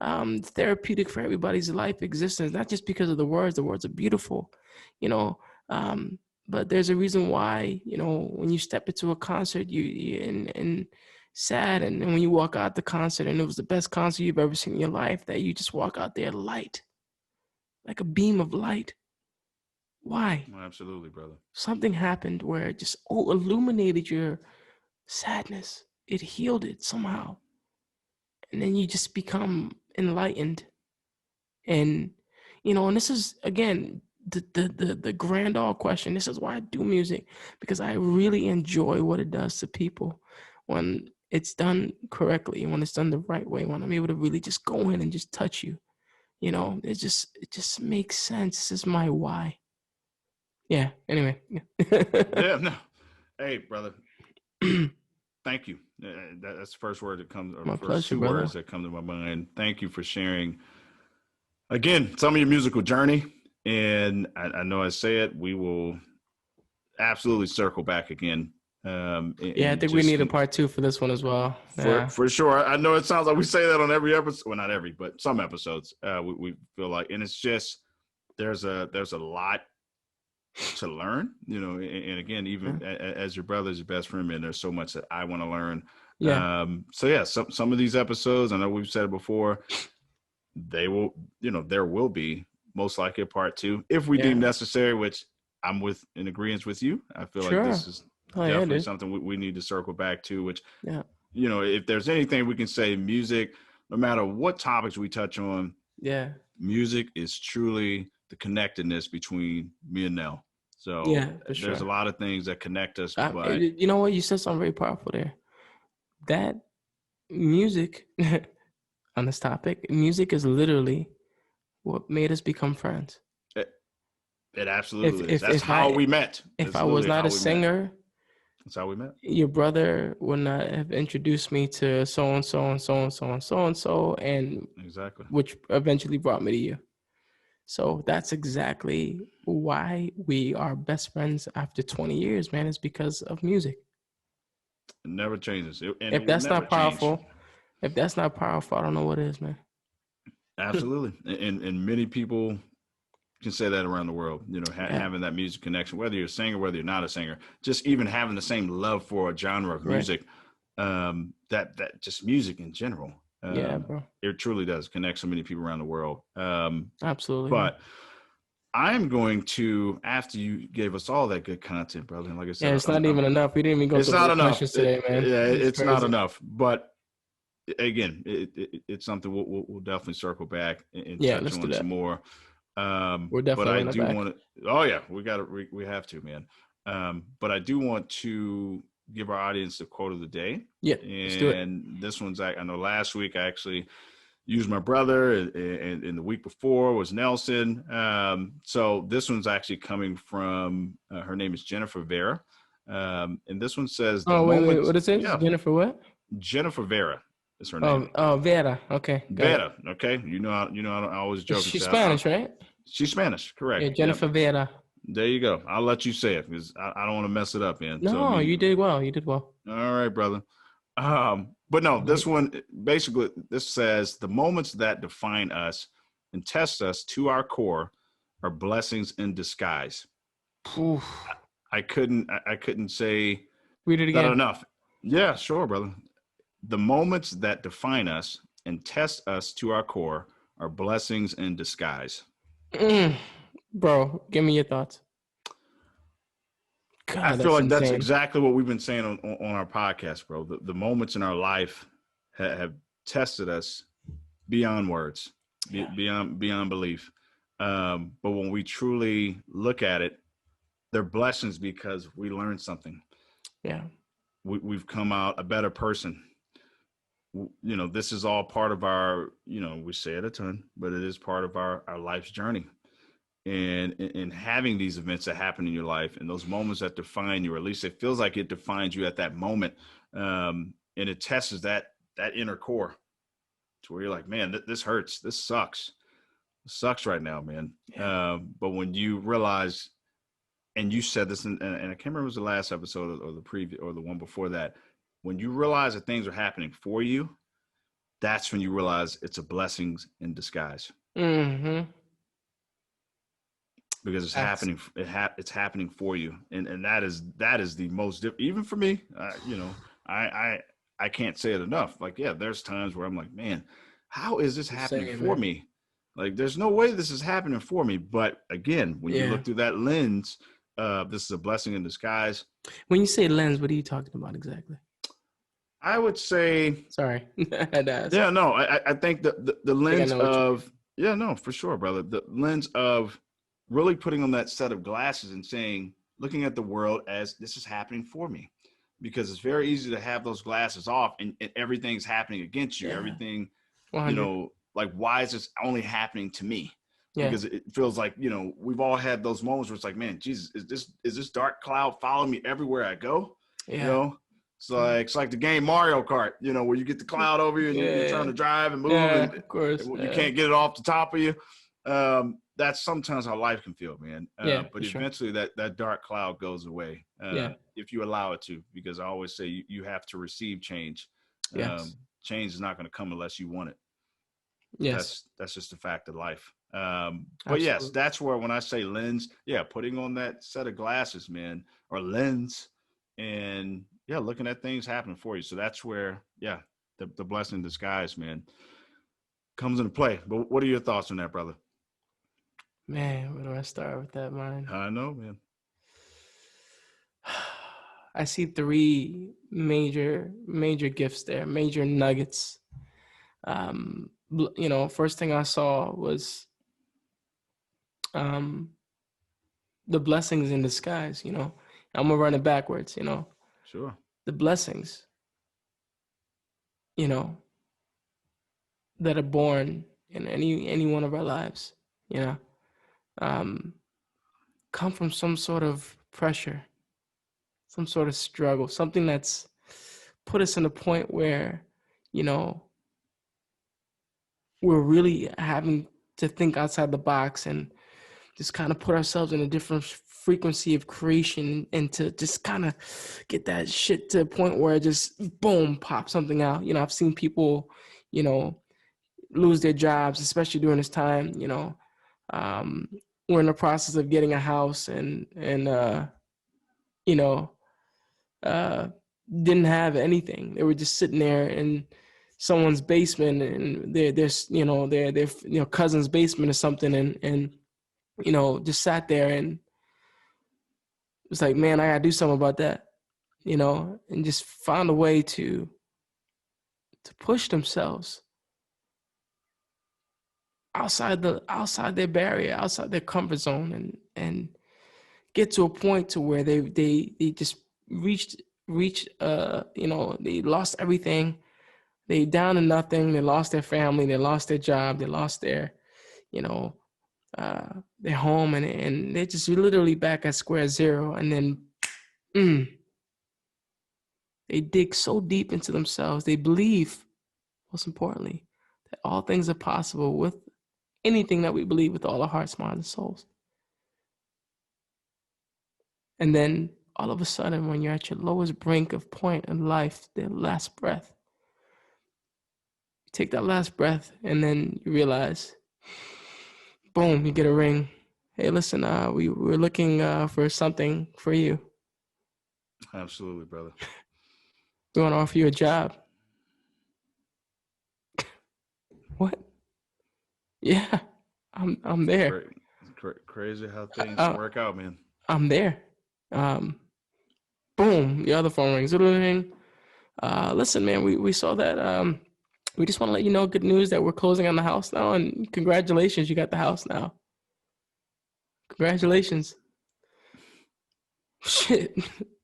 therapeutic for everybody's life existence, not just because of the words. The words are beautiful, you know, but there's a reason why, you know, when you step into a concert, and sad, and when you walk out the concert and it was the best concert you've ever seen in your life, that you just walk out there light, like a beam of light. Why? Absolutely, brother. Something happened where it just illuminated your sadness. It healed it somehow. And then you just become enlightened. And, you know, and this is, again, the grand all question. This is why I do music, because I really enjoy what it does to people when it's done correctly, when it's done the right way, when I'm able to really just go in and just touch you, it just makes sense. This is my why. Yeah. Anyway. Yeah. No. Hey, brother. Thank you. That's the first word that comes, or My first pleasure, two brother. words that come to my mind. Thank you for sharing, again, some of your musical journey. And I know I say it, we will absolutely circle back again. Yeah, I think we need a part 2 for this one as well. For sure. I know it sounds like we say that on every episode. Well, not every, but some episodes. We feel like, and it's just there's a lot to learn, and again, even as your brother, as your best friend, man, there's so much that I want to learn. Yeah. So yeah, some of these episodes, I know we've said it before, they will, there will be most likely a part 2 if we deem necessary, which I'm in agreement with you. I feel like this is definitely something we need to circle back to, which, if there's anything we can say, music, no matter what topics we touch on, music is truly the connectedness between me and Nell. So there's a lot of things that connect us. But you know what? You said something very powerful there. That music on this topic, music is literally what made us become friends. It absolutely is. That's how we met. If I was not a singer, that's how we met. Your brother would not have introduced me to so and so and so and so and so and so, and exactly, which eventually brought me to you. So that's exactly why we are best friends after 20 years, man. It's because of music. It never changes. If that's not powerful, I don't know what is, man. Absolutely. And many people can say that around the world, having that music connection, whether you're a singer, whether you're not a singer, just even having the same love for a genre of music, that just music in general. Bro. It truly does connect so many people around the world. Absolutely. But I'm going to, after you gave us all that good content, brother, and like I said, it's not even enough. We didn't even go through the questions today, man. It's not enough. But again, it's something we'll definitely circle back and touch on some more. We're definitely but I do want to. Oh yeah, we have to, man. But I do want to give our audience the quote of the day. Yeah, let's do it. And this one's, I know last week I actually used my brother, and the week before was Nelson. So this one's actually coming from her name is Jennifer Vera, and this one says, wait, what is it? Yeah. Jennifer what? Jennifer Vera is her name. Oh, Vera. Okay. Vera. Okay. I always joke. She's Spanish, right? She's Spanish, correct? Yeah, Jennifer Vera. There you go. I'll let you say it because I don't want to mess it up, man. No, you did well. You did well. All right, brother. But no, this one basically this says the moments that define us and test us to our core are blessings in disguise. Oof. I couldn't say read it again enough. Yeah, sure, brother. The moments that define us and test us to our core are blessings in disguise. Bro, give me your thoughts. God, I feel like that's exactly what we've been saying on our podcast, bro. The moments in our life have tested us beyond words, beyond belief. But when we truly look at it, they're blessings because we learned something. Yeah. We've come out a better person. This is all part of our, we say it a ton, but it is part of our life's journey. And having these events that happen in your life and those moments that define you, or at least it feels like it defines you at that moment. And it tests that inner core to where you're like, man, this hurts. This sucks. It sucks right now, man. Yeah. But when you realize, and you said this, and I can't remember if it was the last episode or the preview or the one before that, when you realize that things are happening for you, that's when you realize it's a blessings in disguise. Mm-hmm. Because it's happening. It's happening for you, and that is the most even for me. I can't say it enough. Like, yeah, there's times where I'm like, man, how is this happening for me? Like, there's no way this is happening for me. But again, when you look through that lens, this is a blessing in disguise. When you say lens, what are you talking about exactly? I would say. Sorry, I had to ask. Yeah, no, I think the lens of for sure, brother. The lens of really putting on that set of glasses and saying, looking at the world as this is happening for me, because it's very easy to have those glasses off and everything's happening against you. Everything, 100. like, why is this only happening to me? Yeah. Because it feels like, we've all had those moments where it's like, man, Jesus, is this dark cloud following me everywhere I go? Yeah. It's like the game Mario Kart, where you get the cloud over you and you're trying to drive and move and of course. you can't get it off the top of you. That's sometimes how life can feel, man. But eventually that dark cloud goes away if you allow it to, because I always say you have to receive change. Yes. Change is not going to come unless you want it. Yes. That's just a fact of life. But yes, that's where, when I say lens, putting on that set of glasses, man, or lens, and looking at things happen for you. So that's where, the blessing in disguise, man, comes into play. But what are your thoughts on that, brother? Man, where do I start with that, man? I know, man. I see 3 major gifts there, major nuggets. First thing I saw was the blessings in disguise. I'm gonna run it backwards. Sure. The blessings, that are born in any one of our lives, come from some sort of pressure, some sort of struggle, something that's put us in a point where, we're really having to think outside the box and just kind of put ourselves in a different frequency of creation, and to just kind of get that shit to a point where just boom, pop something out. I've seen people, lose their jobs, especially during this time. We're in the process of getting a house, and didn't have anything. They were just sitting there in someone's basement, and their cousin's basement or something, and just sat there, and it's like, man, I gotta do something about that, and just found a way to push themselves outside their barrier, outside their comfort zone, and get to a point to where they just reached they lost everything. They down to nothing. They lost their family. They lost their job. They lost their their home, and they're just literally back at square zero. And then they dig so deep into themselves. They believe, most importantly, that all things are possible with anything that we believe with all our hearts, minds, and souls. And then all of a sudden, when you're at your lowest brink of point in life, the last breath, you take that last breath, and then you realize, boom, you get a ring. Hey, listen, we're looking for something for you. Absolutely, brother. We want to offer you a job. What? Yeah, I'm there. Crazy how things work out, man. I'm there. Boom, the other phone rings. Listen, man, we saw that. We just want to let you know, good news, that we're closing on the house now, and congratulations, you got the house now. Congratulations. Shit.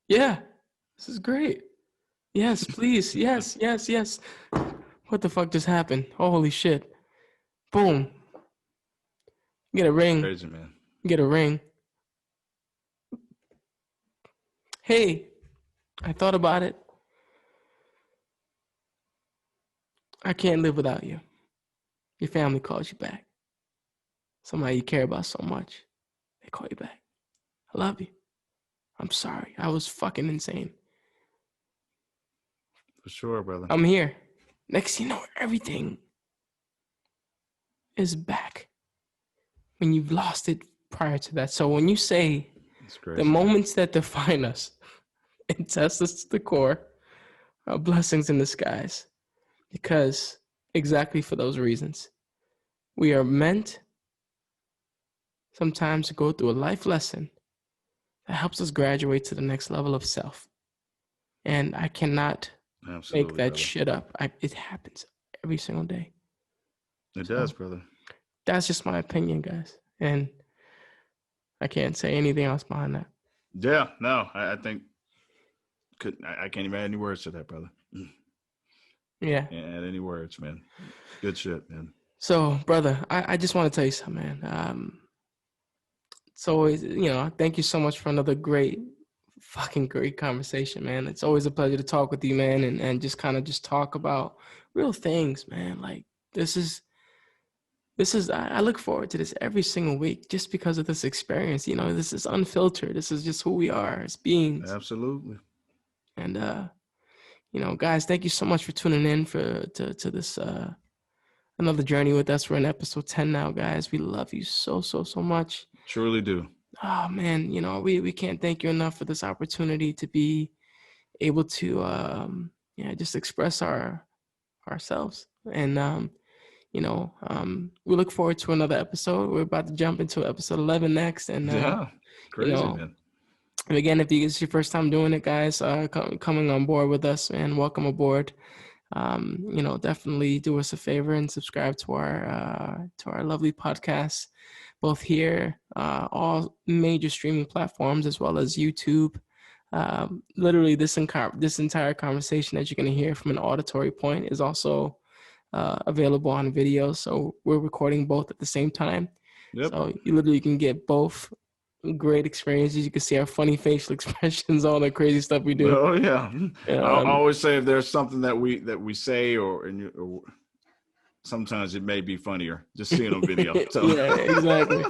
Yeah, this is great. Yes, please. Yes. What the fuck just happened? Holy shit. Boom. Get a ring. Crazy, man. Get a ring. Hey, I thought about it. I can't live without you. Your family calls you back. Somebody you care about so much, they call you back. I love you. I'm sorry. I was fucking insane. For sure, brother. I'm here. Next thing you know, everything is back when you've lost it prior to that. So when you say the moments that define us and test us to the core are blessings in disguise, because exactly for those reasons, we are meant sometimes to go through a life lesson that helps us graduate to the next level of self. And I cannot make that shit up. It happens every single day. It does, brother. That's just my opinion, guys. And I can't say anything else behind that. Yeah, no, I think I can't even add any words to that, brother. Yeah. Can't add any words, man. Good shit, man. So, brother, I just want to tell you something, man. It's always, thank you so much for another fucking great conversation, man. It's always a pleasure to talk with you, man, and just kind of just talk about real things, man. Like this is I look forward to this every single week just because of this experience. This is unfiltered. This is just who we are as beings. Absolutely. And guys, thank you so much for tuning in to this another journey with us. We're in episode 10 now, guys. We love you so much. Truly do. Oh man, we can't thank you enough for this opportunity to be able to just express ourselves. And we look forward to another episode. We're about to jump into episode 11 next. And crazy, man. And again, if it's your first time doing it, guys, coming on board with us, and welcome aboard. Definitely do us a favor and subscribe to our lovely podcasts, both here, all major streaming platforms, as well as YouTube. Literally, this entire conversation that you're going to hear from an auditory point is also available on video. So we're recording both at the same time. Yep. So you literally can get both great experiences. You can see our funny facial expressions, all the crazy stuff we do. Oh yeah. I always say if there's something that we say or sometimes it may be funnier just seeing on video. So. Yeah, exactly.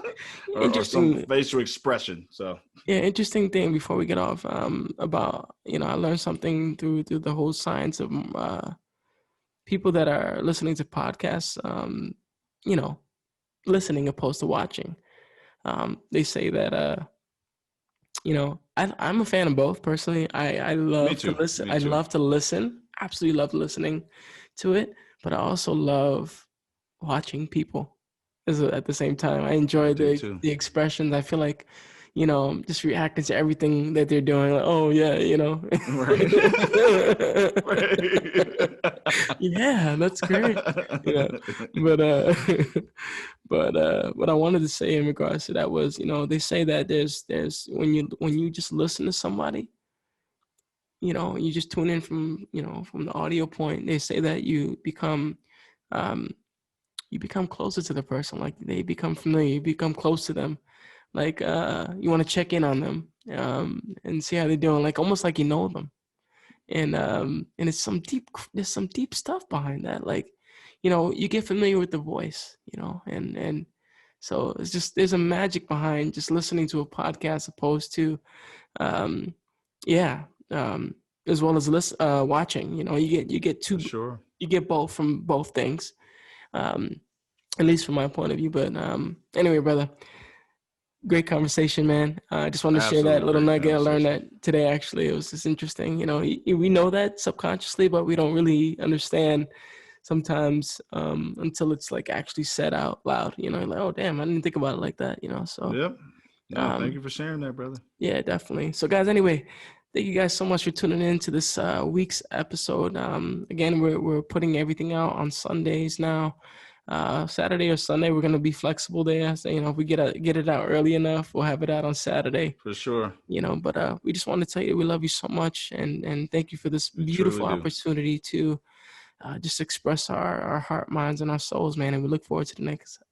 or some facial expression. So yeah, interesting thing before we get off about I learned something through the whole science of people that are listening to podcasts. Listening opposed to watching. They say that I'm a fan of both personally. I love to listen. I love to listen. Absolutely love listening to it. But I also love watching people at the same time. I enjoy the expressions. I feel like, just reacting to everything that they're doing. Like, oh yeah, Right. Yeah, that's great. But what I wanted to say in regards to that was, they say that there's when you just listen to somebody, you just tune in from the audio point. They say that you become closer to the person. Like they become familiar. You become close to them. Like you want to check in on them and see how they're doing. Like almost like you know them. And there's some deep stuff behind that. Like, you get familiar with the voice, and so it's just, there's a magic behind just listening to a podcast opposed to, as well as watching. You get two. Sure. You get both from both things, at least from my point of view. But anyway, brother. Great conversation, man. I just wanted to share that little nugget. I learned that today, actually. It was just interesting. We know that subconsciously, but we don't really understand sometimes until it's like actually said out loud. Like, oh, damn, I didn't think about it like that, So, yep. Yeah, thank you for sharing that, brother. Yeah, definitely. So, guys, anyway, thank you guys so much for tuning in to this week's episode. Again, we're putting everything out on Sundays now. Saturday or Sunday, we're gonna be flexible there. So, if we get it out early enough, we'll have it out on Saturday. For sure. But we just want to tell you we love you so much, and thank you for this beautiful opportunity to just express our heart, minds, and our souls, man. And we look forward to the next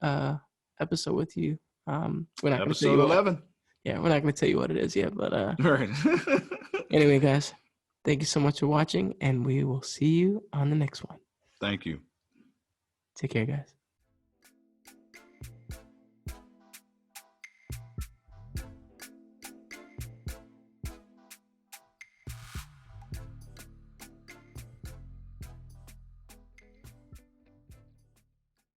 episode with you. We're not going to tell you 11. Yeah, we're not going to tell you what it is yet, but right. Anyway, guys, thank you so much for watching, and we will see you on the next one. Thank you. Take care, guys.